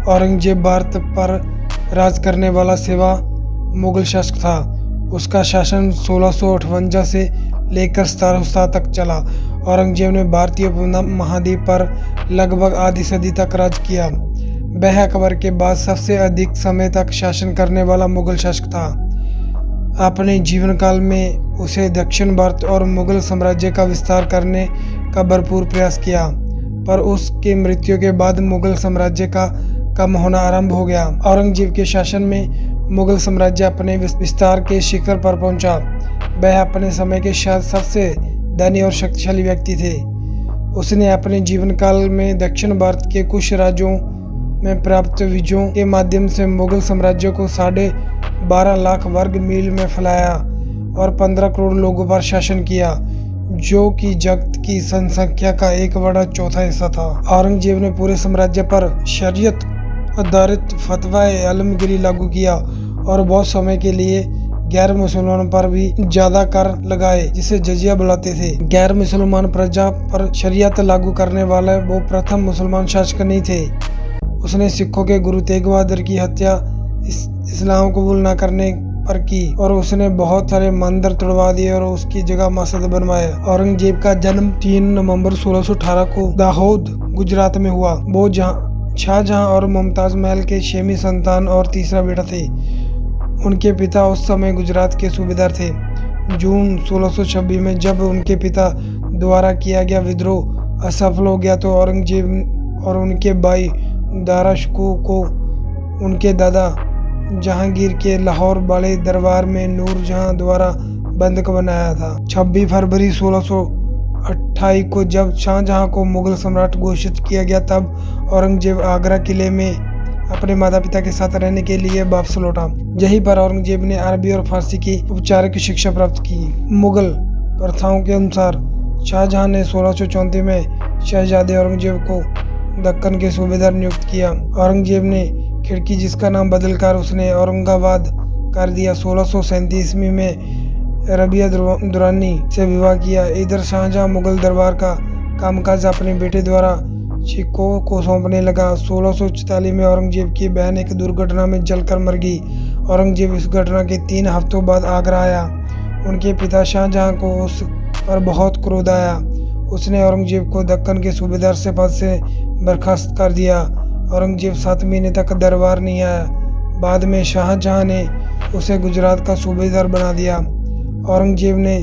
औरंगजेब भारत पर राज करने वाला सेवा मुगल शासक था। उसका शासन 1658 से लेकर 1707 तक चला। औरंगजेब ने भारतीय महाद्वीप पर लगभग आधी सदी तक राज किया। वह अकबर के बाद सबसे अधिक समय तक शासन करने वाला मुगल शासक था। अपने जीवन काल में उसे दक्षिण भारत और मुगल साम्राज्य का विस्तार करने का भरपूर प्रयास किया, पर उसके मृत्यु के बाद मुगल साम्राज्य का कम होना आरंभ हो गया। औरंगजेब के शासन में मुगल साम्राज्य अपने विस्तार के शिखर पर पहुंचा। वह अपने समय के शायद सबसे धनी और शक्तिशाली व्यक्ति थे। उसने अपने जीवन काल में दक्षिण भारत के कुछ राज्यों में प्राप्त विजयों के माध्यम से मुगल साम्राज्य को 12.5 लाख वर्ग मील में फैलाया और 15 करोड़ लोगों पर शासन किया, जो कि जगत की जनसंख्या का 1/4 हिस्सा था। औरंगजेब ने पूरे साम्राज्य पर शरीयत आधारित फतवाए आलमगीरी लागू किया और बहुत समय के लिए गैर मुसलमानों पर भी ज्यादा कर लगाए, जिसे जजिया बुलाते थे। गैर मुसलमान प्रजा पर शरीयत लागू करने वाले वो प्रथम मुसलमान शासक नहीं थे। उसने सिखों के गुरु तेग बहादुर की हत्या इस्लाम कबूल न करने पर की और उसने बहुत सारे मंदिर तोड़वा दिए और उसकी जगह मस्जिद बनवाए। औरंगजेब का जन्म 3 नवंबर 1618 को दाहोद गुजरात में हुआ। वो शाहजहां और मुमताज महल के 6वीं संतान और तीसरा बेटा थे। उनके पिता उस समय गुजरात के सूबेदार थे। जून 1626 में जब उनके पिता द्वारा किया गया विद्रोह असफल हो गया तो औरंगजेब और उनके भाई दारा शिकोह को उनके दादा जहांगीर के लाहौर बड़े दरबार में नूरजहां द्वारा बंधक बनाया था। 26 फरवरी 1628 को जब शाहजहां को मुगल सम्राट घोषित किया गया, तब औरंगजेब आगरा किले में अपने माता पिता के साथ रहने के लिए वापस लौटा। यहीं पर औरंगजेब ने अरबी और फारसी की औपचारिक शिक्षा प्राप्त की। मुगल प्रथाओं के अनुसार शाहजहां ने 1634 में शहजादे औरंगजेब को दक्कन के सूबेदार नियुक्त किया। औरंगजेब ने खिड़की, जिसका नाम बदलकर उसने औरंगाबाद कर दिया, 1637 ईस्वी में रबिया दुरानी से विवाह किया। इधर शाहजहां मुगल दरबार का कामकाज अपने बेटे द्वारा शिकोह को सौंपने लगा। 1644 में औरंगजेब की बहन एक दुर्घटना में जलकर मर गई। औरंगजेब इस घटना के 3 हफ्तों बाद आगरा आया। उनके पिता शाहजहां को उस पर बहुत क्रोध आया। उसने औरंगजेब को दक्कन के सूबेदार से पद से बर्खास्त कर दिया। औरंगजेब 7 महीने तक दरबार नहीं आया। बाद में शाहजहां ने उसे गुजरात का सूबेदार बना दिया। औरंगजेब ने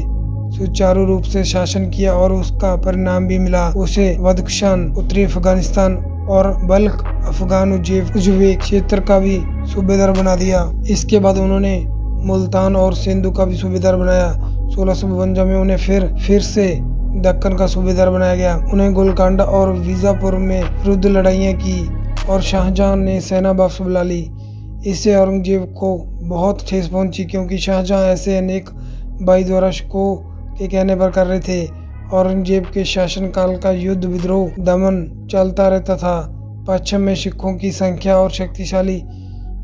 सुचारू रूप से शासन किया और उसका परिणाम भी मिला। उसे बदख्शान, उत्तरी अफगानिस्तान और बल्ख अफगान उज्बेक क्षेत्र का भी सूबेदार बना दिया। इसके बाद उन्होंने मुल्तान और सिंधु का भी सूबेदार बनाया। 1652 में उन्हें फिर से दक्कन का सूबेदार बनाया गया। उन्हें गोलकांडा और बीजापुर में विरुद्ध लड़ाइयाँ की और शाहजहां ने सेना वापस बुला ली। इससे औरंगजेब को बहुत ठेस पहुंची, क्योंकि शाहजहां ऐसे अनेक भाई द्वारा शिकोह के कहने पर कर रहे थे। औरंगजेब के शासनकाल का युद्ध विद्रोह दमन चलता रहता था। पश्चिम में सिखों की संख्या और शक्तिशाली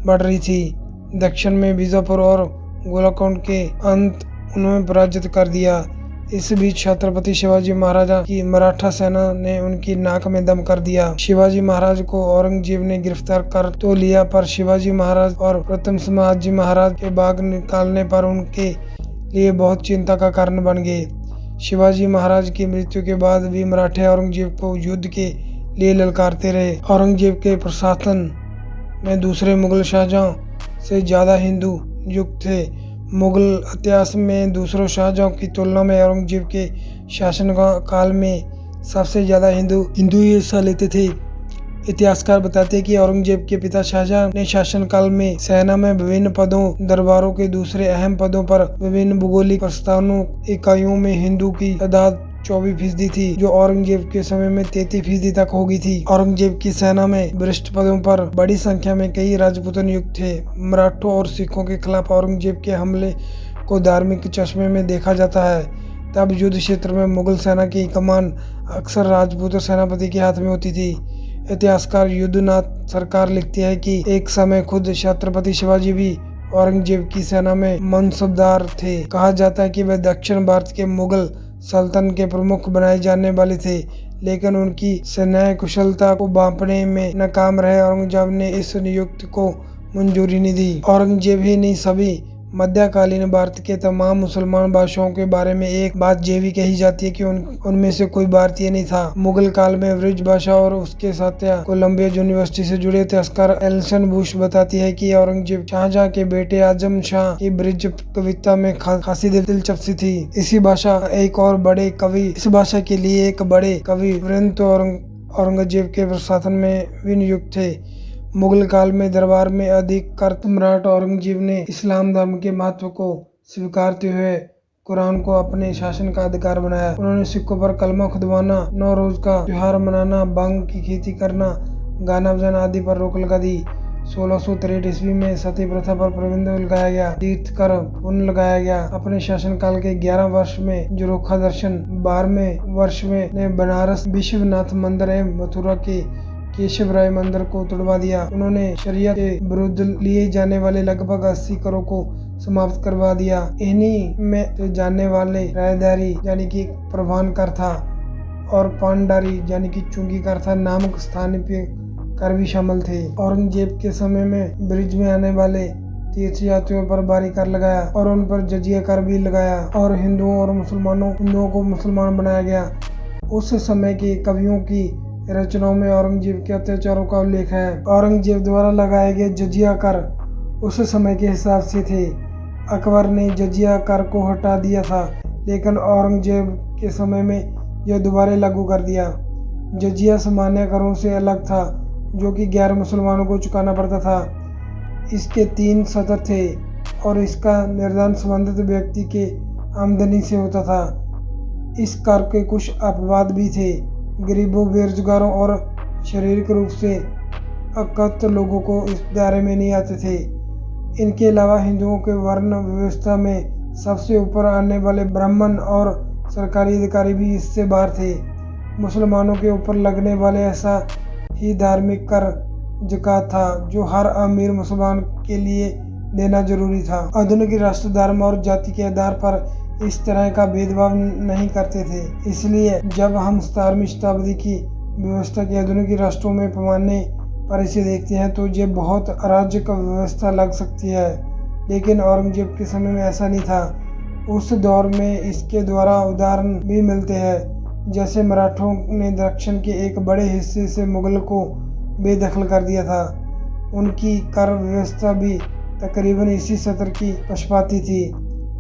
बढ़ रही थी। दक्षिण में बीजापुर और गोलकोंड के अंत उन्होंने पराजित कर दिया। इस बीच छत्रपति शिवाजी महाराज की मराठा सेना ने उनकी नाक में दम कर दिया। शिवाजी महाराज को औरंगजेब ने गिरफ्तार कर तो लिया, पर शिवाजी महाराज और प्रथम संभाजी महाराज के बाग निकालने पर उनके लिए बहुत चिंता का कारण बन गए। शिवाजी महाराज की मृत्यु के बाद भी मराठे औरंगजेब को युद्ध के लिए ललकारते रहे। औरंगजेब के प्रशासन में दूसरे मुगल शाहजहां से ज्यादा हिंदू नियुक्त थे। मुगल इतिहास में दूसरों शाहजहां की तुलना में औरंगजेब के शासन काल में सबसे ज्यादा हिंदू हिस्सा लेते थे। इतिहासकार बताते हैं कि औरंगजेब के पिता शाहजहां ने शासन काल में सेना में विभिन्न पदों, दरबारों के दूसरे अहम पदों पर विभिन्न भूगोलिक प्रस्थानों इकाइयों में हिंदू की तादाद 24% थी, जो औरंगजेब के समय में 33% तक हो गई थी। औरंगजेब की सेना में वरिष्ठ पदों पर बड़ी संख्या में कई राजपूत नियुक्त थे। मराठों और सिखों के खिलाफ औरंगजेब के हमले को धार्मिक चश्मे में देखा जाता है। तब युद्ध क्षेत्र में मुगल सेना की कमान अक्सर राजपूत सेनापति के हाथ में होती थी। इतिहासकार युद्धनाथ सरकार लिखती है कि एक समय खुद छत्रपति शिवाजी भी औरंगजेब की सेना में मनसबदार थे। कहा जाता है कि वे दक्षिण भारत के मुगल सल्तनत के प्रमुख बनाए जाने वाले थे, लेकिन उनकी सैन्य कुशलता को भांपने में नाकाम रहे। औरंगजेब ने इस नियुक्ति को मंजूरी नहीं दी। औरंगजेब ही नहीं, सभी मध्यकालीन भारत के तमाम मुसलमान बादशाहों के बारे में एक बात ये भी कही जाती है कि उनमें से कोई भारतीय नहीं था। मुगल काल में ब्रिज बादशाह और उसके साथिया कोलंबिया यूनिवर्सिटी से जुड़े इतिहासकार एलिसन बुश बताती है कि औरंगजेब शाहजहां के बेटे आजम शाह की ब्रिज कविता में खासी दिलचस्पी थी। इस भाषा के लिए एक बड़े कवि वृंद औरंगजेब के प्रशासन में भी नियुक्त थे। मुगल काल में दरबार में अधिकृत सम्राट औरंगजेब ने इस्लाम धर्म के महत्व को स्वीकारते हुए कुरान को अपने शासन का अधिकार बनाया। उन्होंने सिखों पर कलमा खुदवाना, नौरोज का त्योहार मनाना, भांग की खेती करना, गाना बजाना आदि पर रोक लगा दी। 1663 ईस्वी में सती प्रथा पर प्रतिबंध लगाया गया, तीर्थ कर पुण्य लगाया गया। अपने शासन काल के 11 वर्ष में जोरखा दर्शन, 12वें वर्ष में ने बनारस विश्वनाथ मंदिर एवं मथुरा के केशव राय मंदिर को तुड़वा दिया। उन्होंने शरीयत के विरुद्ध लिए जाने वाले लगभग 80 करों को समाप्त करवा दिया। इन्हीं में से जानने वाले रायदारी यानी कि प्रवान कर था और पानडारी यानी कि चुंगी कर था नामक स्थानीय कर भी शामिल थे। औरंगजेब के समय में ब्रिज में आने वाले तीर्थयात्रियों पर भारी कर लगाया और उन पर जजिया कर भी लगाया और हिंदुओं को मुसलमान बनाया गया। उस समय के कवियों की रचनाओं में औरंगजेब के अत्याचारों का उल्लेख है। औरंगजेब द्वारा लगाए गए जजिया कर उस समय के हिसाब से थे। अकबर ने जजिया कर को हटा दिया था, लेकिन औरंगजेब के समय में यह दोबारा लागू कर दिया। जजिया सामान्य करों से अलग था, जो कि गैर मुसलमानों को चुकाना पड़ता था। इसके 3 सतर थे और इसका निर्धारण संबंधित व्यक्ति के आमदनी से होता था। इस कर के कुछ अपवाद भी थे। गरीबों, बेरोजगारों और शारीरिक रूप से अकथ लोगों को इस दायरे में नहीं आते थे। इनके अलावा हिंदुओं के वर्ण व्यवस्था में सबसे ऊपर आने वाले ब्राह्मण और सरकारी अधिकारी भी इससे बाहर थे। मुसलमानों के ऊपर लगने वाले ऐसा ही धार्मिक कर ज़कात था, जो हर अमीर मुसलमान के लिए देना जरूरी था। आधुनिक राष्ट्र धर्म और जाति के आधार पर इस तरह का भेदभाव नहीं करते थे। इसलिए जब हम 17वीं शताब्दी की व्यवस्था के आधुनिक राष्ट्रों में पैमाने पर इसे देखते हैं तो ये बहुत अराजक व्यवस्था लग सकती है, लेकिन औरंगजेब के समय में ऐसा नहीं था। उस दौर में इसके द्वारा उदाहरण भी मिलते हैं, जैसे मराठों ने दक्षिण के एक बड़े हिस्से से मुगल को बेदखल कर दिया था। उनकी कर व्यवस्था भी तकरीबन इसी सतर की पक्षपाती थी।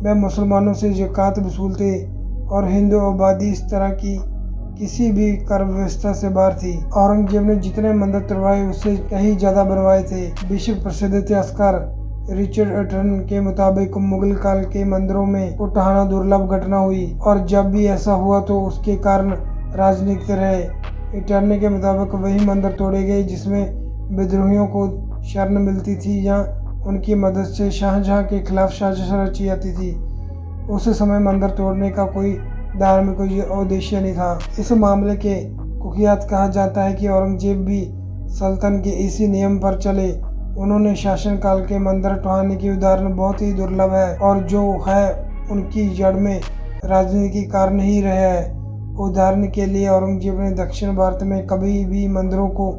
वे मुसलमानों से ज़कात वसूलते और हिंदू आबादी इस तरह की किसी भी कर व्यवस्था से बाहर थी। औरंगजेब ने जितने मंदिर तुड़वाए उससे कहीं ज्यादा बनवाए थे। विश्व प्रसिद्ध इतिहासकार रिचर्ड एटन के मुताबिक मुगल काल के मंदिरों में को ढहाना दुर्लभ घटना हुई और जब भी ऐसा हुआ तो उसके कारण राजनीतिक रहे। एटन के मुताबिक वही मंदिर तोड़े गए जिसमें विद्रोहियों को शरण मिलती थी या उनकी मदद से शाहजहां के खिलाफ साजिश रची जाती थी। उस समय मंदिर तोड़ने का कोई धार्मिक उद्देश्य नहीं था। इस मामले के कुख्यात कहा जाता है कि औरंगजेब भी सल्तनत के इसी नियम पर चले। उन्होंने शासन काल के मंदिर ढहाने की उदाहरण बहुत ही दुर्लभ है और जो है उनकी जड़ में राजनीतिक कारण ही रहे हैं। उदाहरण के लिए औरंगजेब ने दक्षिण भारत में कभी भी मंदिरों को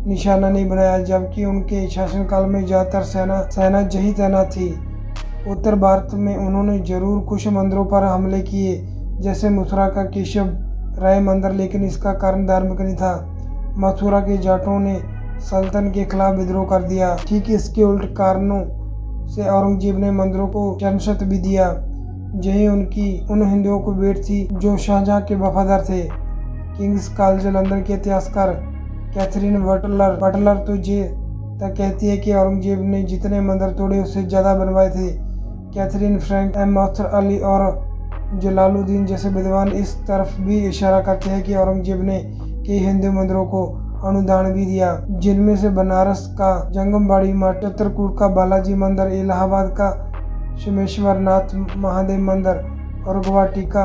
निशाना नहीं बनाया, जबकि उनके शासनकाल में ज्यादातर सेना यही तैनात थी। उत्तर भारत में उन्होंने जरूर कुछ मंदिरों पर हमले किए, जैसे मथुरा का केशव राय मंदिर, लेकिन इसका कारण धार्मिक नहीं था। मथुरा के जाटों ने सल्तन के खिलाफ विद्रोह कर दिया। ठीक इसके उल्ट कारणों से औरंगजेब ने मंदिरों को जन्मशत भी दिया। यही उन हिंदुओं को भेंट थी जो शाहजहां के वफादार थे। किंग्स कॉलेज लंदन के इतिहासकार कैथरीन बटलर तो ये तक कहती है कि औरंगजेब ने जितने मंदिर तोड़े उससे ज्यादा बनवाए थे। कैथरीन, फ्रैंक एम मौथर अली और जलालुद्दीन जैसे विद्वान इस तरफ भी इशारा करते हैं कि औरंगजेब ने कई हिंदू मंदिरों को अनुदान भी दिया, जिनमें से बनारस का जंगमबाड़ी मठ, चित्रकूट का बालाजी मंदिर, इलाहाबाद का सोमेश्वर नाथ महादेव मंदिर और गुवाहाटी का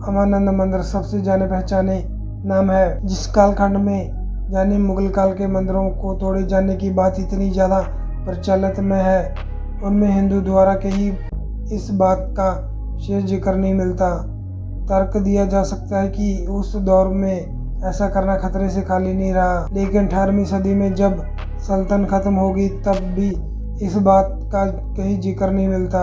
अमानंद मंदिर सबसे जाने पहचाने नाम है। जिस कालखंड में यानी मुगल काल के मंदिरों को तोड़े जाने की बात इतनी ज्यादा प्रचलित में है, उनमें हिंदू द्वारा कहीं इस बात का शेष जिक्र नहीं मिलता। तर्क दिया जा सकता है कि उस दौर में ऐसा करना खतरे से खाली नहीं रहा, लेकिन 18वीं सदी में जब सल्तन खत्म होगी तब भी इस बात का कहीं जिक्र नहीं मिलता।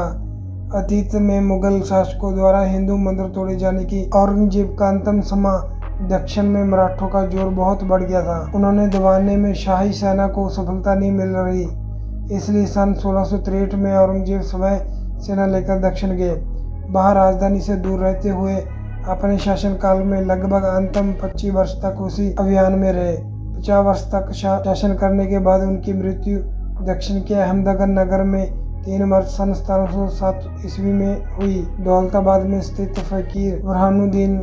अतीत में मुगल शासकों द्वारा हिंदू मंदिर तोड़े जाने की औरंगजेब का अंतिम समय दक्षिण में मराठों का जोर बहुत बढ़ गया था। उन्होंने दबाने में शाही सेना को सफलता नहीं मिल रही, इसलिए सन 1663 में औरंगजेब स्वयं सेना लेकर दक्षिण गए। बाहर राजधानी से दूर रहते हुए अपने शासनकाल में लगभग अंतिम 25 वर्ष तक उसी अभियान में रहे। 50 वर्ष तक शासन करने के बाद उनकी मृत्यु दक्षिण के अहमदनगर नगर में 3 मार्च सन 1707 ईस्वी में हुई। दौलताबाद में स्थित फकीर बुरहानुद्दीन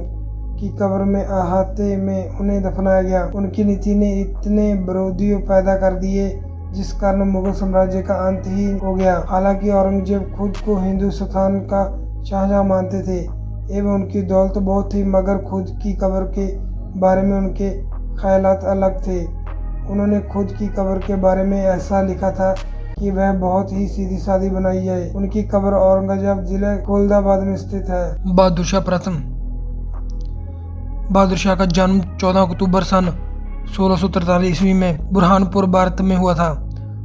की कब्र में अहाते में उन्हें दफनाया गया। उनकी नीति ने इतने विरोधियों पैदा कर दिए जिस कारण मुगल साम्राज्य का अंत ही हो गया। हालांकि औरंगजेब खुद को हिंदुस्तान का शाहजहां मानते थे एवं उनकी दौलत बहुत थी, मगर खुद की कब्र के बारे में उनके ख्यालात अलग थे। उन्होंने खुद की कब्र के बारे में ऐसा लिखा था कि वह बहुत ही सीधी सादी बनाई जाए। उनकी कब्र औरंगाबाद जिले फैसलाबाद में स्थित है। बहादुर शाह प्रथम। बहादुर शाह का जन्म 14 अक्टूबर सन 1643 ईस्वी में बुरहानपुर भारत में हुआ था।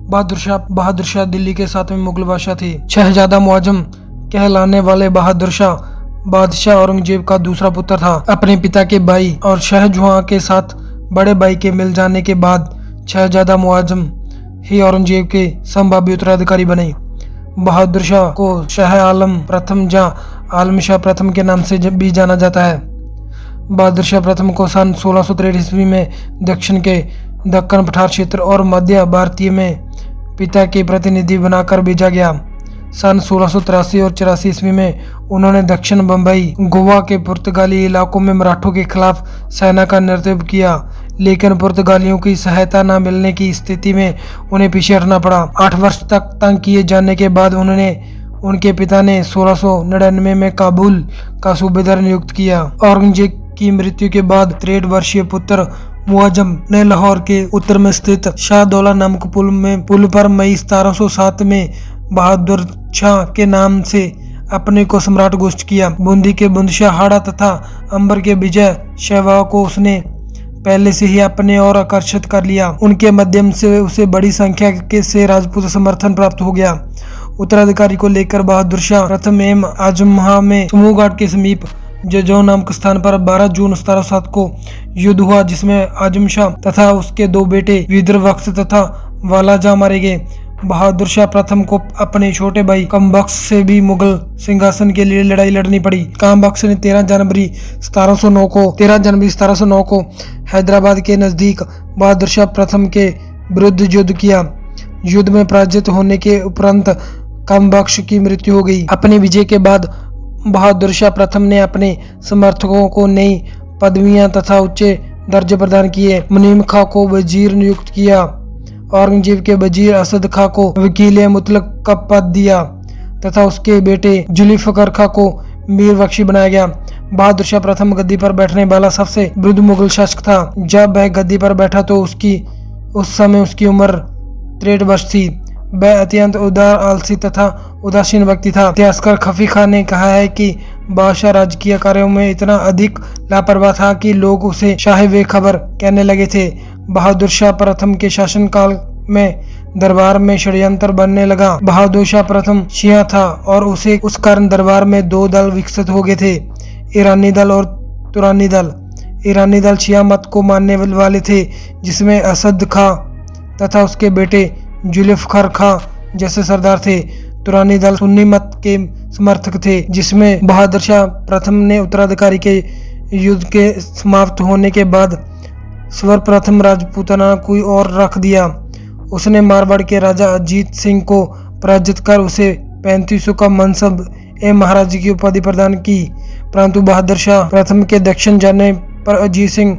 बहादुर शाह दिल्ली के 7वें मुगल बादशाह थे। शहजादा मुआजम कहलाने वाले बहादुर शाह बादशाह औरंगजेब का दूसरा पुत्र था। अपने पिता के भाई और शाहजहां के साथ बड़े भाई के मिल जाने के बाद शहजादा मुआजम ही औरंगजेब के संभाव्य उत्तराधिकारी बने। बहादुर शाह को शाह आलम प्रथम या आलम शाह प्रथम के नाम से भी जाना जाता है। बहादुर शाह प्रथम को सन 1663 ईस्वी में दक्षिण के दक्कन पठार क्षेत्र और मध्य भारतीय में पिता के प्रतिनिधि बनाकर भेजा गया। सन 1683 और 84 ईस्वी में उन्होंने दक्षिण बम्बई, गोवा के पुर्तगाली इलाकों में मराठों के खिलाफ सेना का नेतृत्व किया, लेकिन पुर्तगालियों की सहायता न मिलने की स्थिति में उन्हें पीछे हटना पड़ा। 8 वर्ष तक तंग किए जाने के बाद उनके पिता ने 1699 में काबुल का सूबेदार नियुक्त किया। औरंगजेब की मृत्यु के बाद 63 वर्षीय पुत्र मुआजम ने लाहौर के उत्तर में स्थित शाहदौला नामक पुल पर मई 1707 में बहादुर शाह के नाम से अपने को सम्राट घोषित किया। बूंदी के बुंदशाह हाड़ा तथा अंबर के विजय शैवाह को उसने पहले से ही अपने ओर आकर्षित कर लिया। उनके माध्यम से उसे बड़ी संख्या से राजपूत समर्थन प्राप्त हो गया। उत्तराधिकारी को लेकर बहादुर शाह प्रथम एम आजमहा में समूह घाट के समीप जजौ नामक स्थान पर 12 जून 1707 को युद्ध हुआ, जिसमें आजम शाह तथा उसके 2 बेटे विद्रवक्ष तथा वालाजा मारे गए। बहादुर शाह प्रथम को अपने छोटे भाई कामबख्श से भी मुगल सिंहासन के लिए लड़ाई लड़नी पड़ी। कामबख्श ने 13 जनवरी 1709 को हैदराबाद के नजदीक बहादुर शाह प्रथम के विरुद्ध युद्ध किया। युद्ध में पराजित होने के उपरांत कामबख्श की मृत्यु हो गई। अपने विजय के बाद बहादुर शाह प्रथम ने अपने समर्थकों को नई पदवियां तथा उच्च दर्जे प्रदान किए। मुनीम खां को वजीर नियुक्त किया। औरंगजेब के वजीर असद खां को वकील मुतलक का पद दिया तथा उसके बेटे जुल्फिकार खां को मीर बख्शी बनाया गया। बहादुर शाह प्रथम गद्दी पर बैठने वाला सबसे वृद्ध मुगल शासक था। जब वह गद्दी पर बैठा तो उस समय उसकी उम्र 63 वर्ष थी। वह अत्यंत उदार, आलसी तथा उदासीन व्यक्ति था। इतिहासकार खफी खान ने कहा है कि बादशाह राजकीय कार्यों में इतना अधिक लापरवाह था कि लोग उसे शाह बेखबर कहने लगे थे। बहादुर शाह प्रथम के शासनकाल में दरबार में षड्यंत्र बनने लगा। बहादुर शाह प्रथम शिया था और उसे उस कारण दरबार में दो दल विकसित हो गए थे, ईरानी दल और तुरानी दल। ईरानी दल शिया मत को मानने वाले थे, जिसमें असद खां तथा उसके बेटे जुल्फिकार खां जैसे सरदार थे। तुरानी दल सुन्नी मत के समर्थक थे, जिसमें बहादुर शाह प्रथम ने उत्तराधिकारी के युद्ध के समाप्त होने के बाद सर्वप्रथम राजपूताना कोई और रख दिया। उसने मारवाड़ के राजा अजीत सिंह को पराजित कर उसे 3500 का मनसब महाराज की उपाधि प्रदान की, परंतु बहादुर शाह प्रथम के दक्षिण जाने पर अजीत सिंह,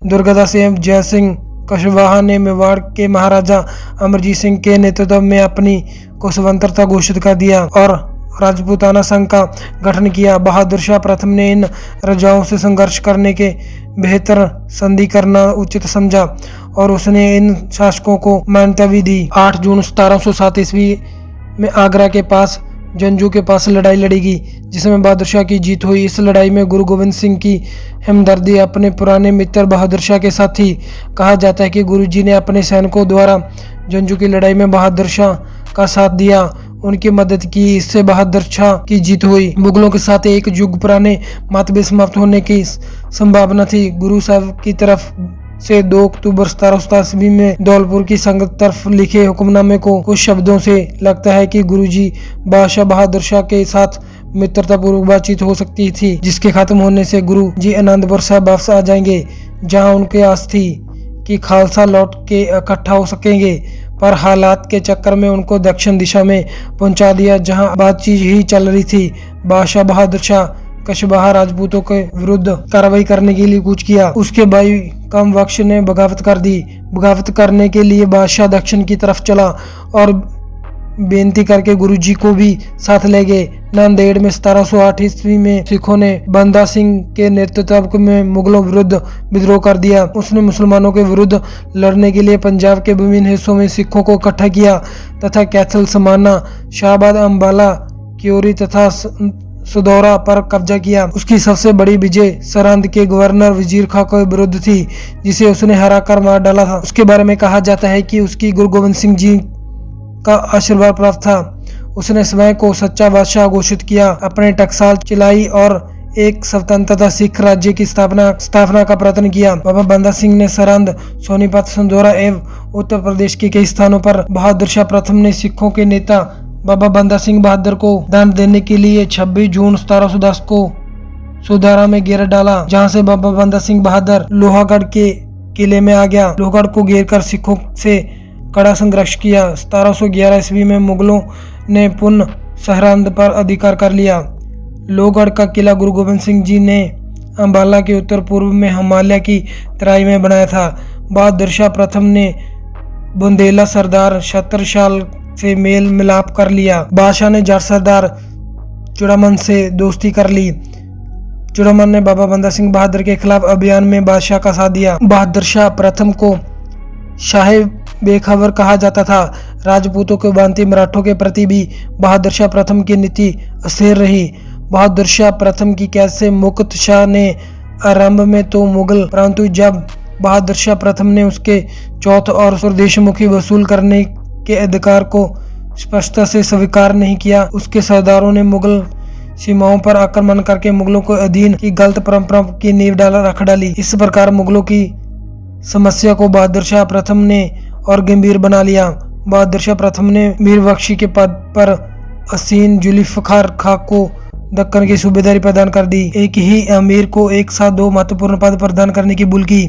दुर्गादास एवं जय सिंह कशवाहा ने मेवाड़ के महाराजा अमरजीत सिंह के नेतृत्व में अपनी को स्वतंत्रता घोषित कर दिया और राजपूताना संघ का गठन किया। बहादुर शाह प्रथम ने इन राजाओं से संघर्ष करने के बेहतर संधि करना उचित समझा और उसने इन शासकों को मान्यता भी दी। 8 जून 1707 ईस्वी में आगरा के पास जंजू के पास लड़ाई लड़ी गई, जिसमें बहादुर शाह की जीत हुई। इस लड़ाई में गुरु गोविंद सिंह की हमदर्दी अपने पुराने मित्र बहादुर शाह के साथ थी। कहा जाता है कि गुरुजी ने अपने सैनिकों द्वारा जंजू की लड़ाई में बहादुर शाह का साथ दिया, उनकी मदद की, इससे बहादुर शाह की जीत हुई। मुगलों के साथ एक युग पुराने मतभेद समाप्त होने की संभावना थी। गुरु साहब की तरफ से 2 अक्टूबर 1787 में धौलपुर की संगत तरफ लिखे हुक्मनामे को कुछ शब्दों से लगता है कि गुरुजी बादशाह बहादुर शाह के साथ मित्रतापूर्वक बातचीत हो सकती थी, जिसके खत्म होने से गुरु जी आनंदपुर साहब वापस आ जाएंगे, जहां उनके आस थी कि खालसा लौट के इकट्ठा हो सकेंगे, पर हालात के चक्कर में उनको दक्षिण दिशा में पहुंचा दिया, जहां बातचीत ही चल रही थी। बादशाह बहादुर शाह कशवाहा राजपूतों के विरुद्ध कार्रवाई करने के लिए कूच किया। उसके भाई कामबख्श ने बगावत कर दी। बगावत करने के लिए बादशाह दक्षिण की तरफ चला और बेनती करके गुरुजी को भी साथ ले गए। नांदेड़ में 1708 ईस्वी में सिखों ने बंदा सिंह के नेतृत्व में मुगलों विरुद्ध विद्रोह कर दिया। उसने मुसलमानों के विरुद्ध लड़ने के लिए पंजाब के विभिन्न हिस्सों में सिखों को इकट्ठा किया तथा कैथल, समाना, शाहबाद, अम्बाला, क्योरी तथा सुदौरा पर कब्जा किया। उसकी सबसे बड़ी विजय सरहिंद के गवर्नर वजीर खां के विरुद्ध थी, जिसे उसने हराकर मार डाला था। उसके बारे में कहा जाता है कि उसकी गुरु गोविंद सिंह जी का आशीर्वाद प्राप्त था। उसने स्वयं को सच्चा बादशाह घोषित किया, अपने टकसाल चलाई और एक स्वतंत्रता सिख राज्य की स्थापना का प्रयत्न किया। बाबा बंदा सिंह ने सरहिंद, सोनीपत, संदौरा एवं उत्तर प्रदेश के कई स्थानों पर बहादुर शाह प्रथम ने सिखों के नेता बाबा बंदा सिंह बहादुर को दान देने के लिए 26 जून 1710 को सुधारा में घेर डाला, जहां से बाबा बंदा सिंह बहादुर लोहागढ़ के किले में आ गया। लोहागढ़ को घेर कर सिखों से कड़ा संघर्ष किया। 1711 ईस्वी में मुगलों ने पुनः सरहिंद पर अधिकार कर लिया। लोहगढ़ का किला गुरु गोविंद सिंह जी ने अम्बाला के उत्तर पूर्व में हिमालय की तराई में बनाया था। बहादुर शाह प्रथम ने बुंदेला सरदार छत्रसाल से मेल मिलाप कर लिया। बादशाह ने जाट सरदार चुड़ामन से दोस्ती कर ली। चुड़ामन ने बाबा बंदा सिंह बहादुर के खिलाफ अभियान में बादशाह का साथ दिया। बहादुर शाह प्रथम को शाह बेखबर कहा जाता था। राजपूतों के भांति मराठों के प्रति भी बहादुर शाह प्रथम की नीति अस्थिर रही। बहादुर शाह प्रथम की कैद से मुक्त शाह ने आरंभ में तो मुगल, परंतु जब बहादुर शाह प्रथम ने उसके चौथ और स्वदेशमुखी वसूल करने के अधिकार को स्पष्टता से स्वीकार नहीं किया, उसके सरदारों ने मुगल सीमाओं पर आक्रमण करके मुगलों को अधीन की गलत परंपरा की नींव रख डाली। इस प्रकार मुगलों की समस्या को बहादुर शाह प्रथम ने और गंभीर बना लिया। बहादुर शाह प्रथम ने मीर बख्शी के पद पर असीन जुल्फिकार खां को दक्कन की सूबेदारी प्रदान कर दी। एक ही अमीर को एक साथ 2 महत्वपूर्ण पद प्रदान करने की भूल की।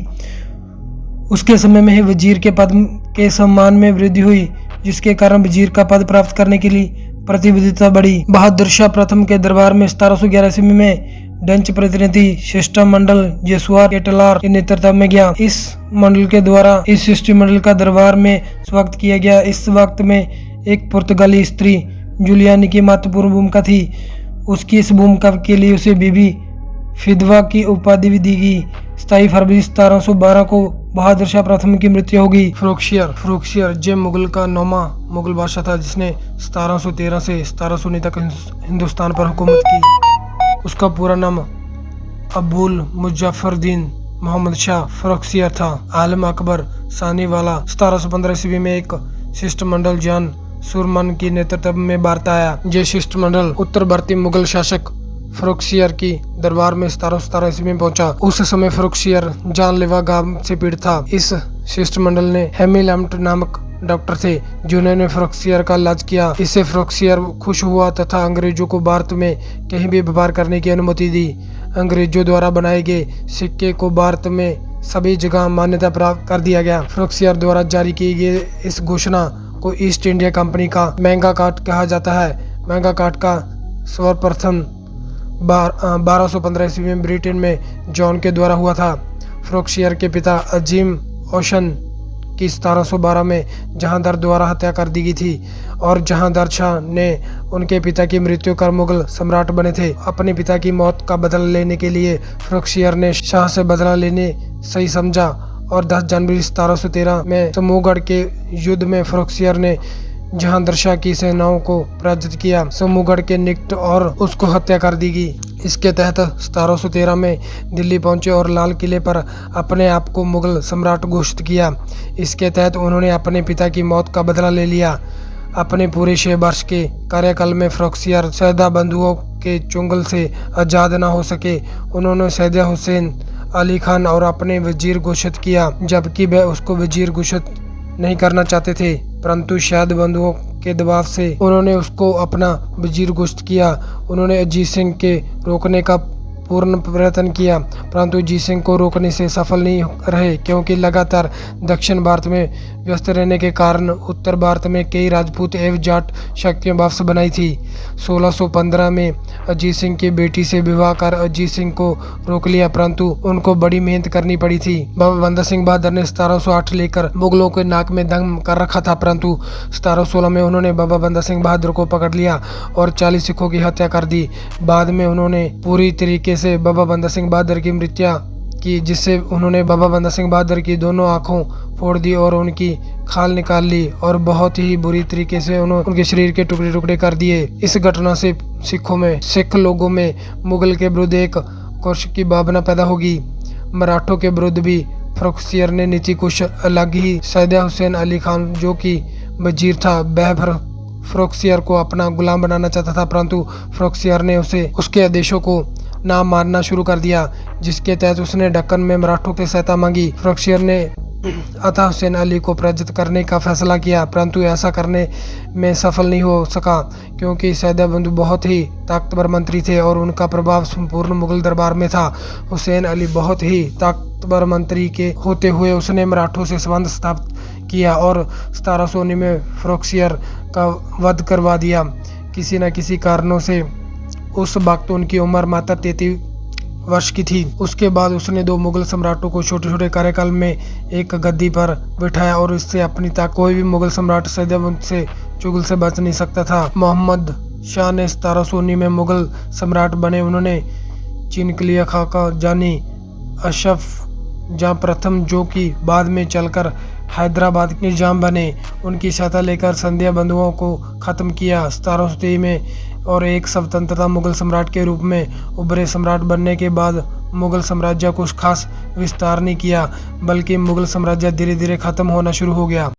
उसके समय में ही वजीर के पद के सम्मान में वृद्धि हुई, जिसके कारण वजीर का पद प्राप्त करने के लिए प्रतिबद्धता बढ़ी। बहादुर शाह प्रथम के दरबार में 1711 ईस्वी में डच प्रतिनिधि शिष्टमंडल जेसुआ केटलार के नेतृत्व में गया। इस मंडल के द्वारा इस शिष्टमंडल का दरबार में स्वागत किया गया। इस वक्त में एक पुर्तगाली स्त्री जूलियानी की महत्वपूर्ण भूमिका थी। उसकी इस भूमिका के लिए उसे बीबी फिदवा की उपाधि भी दी गई। 27 फरवरी 1712 को बहादुर शाह प्रथम की मृत्यु होगी। फरुखसियर जय मुगल का 9वां मुगल बादशाह था, जिसने 1713 से 1719 तक हिंदुस्तान पर हुकूमत की। उसका पूरा नाम अबुल मुजफ्फरदीन मोहम्मद शाह फ़रुखसियर था। आलम अकबर सानी वाला 1715 ईस्वी में एक शिष्टमंडल जान सुरमन की नेतृत्व में भारत आया। यह शिष्टमंडल उत्तरवर्ती मुगल शासक फ़रुखसियर की दरबार में 1717 ईस्वी में पहुंचा। उस समय फ़रुखसियर जानलेवा गम से पीड़ित था। इस शिष्टमंडल ने हेमिलैम्ट नामक डॉक्टर थे जिन्होंने फ़रुखसियर का इलाज किया। इससे फ़रुखसियर खुश हुआ तथा अंग्रेजों को भारत में कहीं भी व्यापार करने की अनुमति दी। अंग्रेजों द्वारा बनाए गए सिक्के को भारत में सभी जगह मान्यता प्राप्त कर दिया गया। फ़रुखसियर द्वारा जारी की गई इस घोषणा को ईस्ट इंडिया कंपनी का महंगा काट कहा जाता है। महंगा काट का सर्वप्रथम 1215 ईस्वी में ब्रिटेन में जॉन के द्वारा हुआ था। फ़रुखसियर के पिता अजीम ओशन की 1712 में जहांदार द्वारा हत्या कर दी गई थी और जहांदार शाह ने उनके पिता की मृत्यु कर मुगल सम्राट बने थे। अपने पिता की मौत का बदला लेने के लिए फ़रुखसियर ने शाह से बदला लेने सही समझा और 10 जनवरी 1713 में समूहगढ़ के युद्ध में फ़रुखसियर ने जहांदार शाह की सेनाओं को पराजित किया। समूहगढ़ के निकट और उसको हत्या कर दी गई। इसके तहत 1713 में दिल्ली पहुंचे और लाल किले पर अपने आप को मुगल सम्राट घोषित किया। इसके तहत उन्होंने अपने पिता की मौत का बदला ले लिया। अपने पूरे 6 वर्ष के कार्यकाल में फ़रुखसियर सैयदा बंधुओं के चुंगल से आज़ाद न हो सके। उन्होंने सैयद हुसैन अली खान और अपने वजीर घोषित किया, जबकि वे उसको वजीर घोषित नहीं करना चाहते थे, परंतु शायद बंधुओं के दबाव से उन्होंने उसको अपना वजीर घोषित किया। उन्होंने अजीत सिंह के रोकने का पूर्ण प्रयत्न किया, परंतु अजीत सिंह को रोकने से सफल नहीं रहे, क्योंकि लगातार दक्षिण भारत में व्यस्त रहने के कारण उत्तर भारत में कई राजपूत एवं जाट शक्तियां वापस बनाई थी। 1615 में अजीत सिंह की बेटी से विवाह कर अजीत सिंह को रोक लिया, परंतु उनको बड़ी मेहनत करनी पड़ी थी। बाबा बंदा सिंह बहादुर ने 1708 लेकर मुगलों के नाक में दम कर रखा था, परंतु 1716 में उन्होंने बाबा बंदा सिंह बहादुर को पकड़ लिया और 40 सिखों की हत्या कर दी। बाद में उन्होंने पूरी तरीके से बाबा बंदा सिंह बहादुर की मृत्यु की, जिससे उन्होंने बाबा बंदा सिंह बहादुर की दोनों आंखों फोड़ दी और उनकी खाल निकाल ली और बहुत ही बुरी तरीके से उनके शरीर के टुकड़े टुकड़े कर दिए। इस घटना से सिख लोगों में मुगल के विरुद्ध एक क्रोध की भावना पैदा होगी। मराठों के विरुद्ध भी फ़रुखसियर ने नीति कुछ अलग ही। सैयद हुसैन अली खान जो कि वजीर था, वह फ़रुखसियर को अपना गुलाम बनाना चाहता था, परंतु फ़रुखसियर ने उसके आदेशों को ना मानना शुरू कर दिया, जिसके तहत उसने दक्कन में मराठों से सहायता मांगी। फ़रुखसियर ने अता हुसैन अली को पराजित करने का फैसला किया, परंतु ऐसा करने में सफल नहीं हो सका, क्योंकि सैयद बंधु बहुत ही ताकतवर मंत्री थे और उनका प्रभाव संपूर्ण मुगल दरबार में था। हुसैन अली बहुत ही ताकतवर मंत्री के होते हुए उसने मराठों से संबंध स्थापित किया और 1719 में फ़रुखसियर का वध करवा दिया। किसी न किसी कारणों से उस वक्त उनकी उम्र मात्र 33 वर्ष की थी। उसके बाद उसने 2 मुगल सम्राटों को छोटे छोटे कार्यकाल में एक गद्दी पर बिठाया और इससे अपनी कोई भी मुगल सम्राट सैयद से चुगल से बच नहीं सकता था। मोहम्मद शाह ने 1719 में मुगल सम्राट बने। उन्होंने चिनकलिया खाका जानी अशरफ जहां प्रथम, जो कि बाद में चलकर हैदराबाद के निजाम बने, उनकी सहायता लेकर संध्या बंधुओं को खत्म किया। 1723 में और एक स्वतंत्रता मुगल सम्राट के रूप में उभरे। सम्राट बनने के बाद मुगल साम्राज्य कुछ खास विस्तार नहीं किया, बल्कि मुगल साम्राज्य धीरे धीरे खत्म होना शुरू हो गया।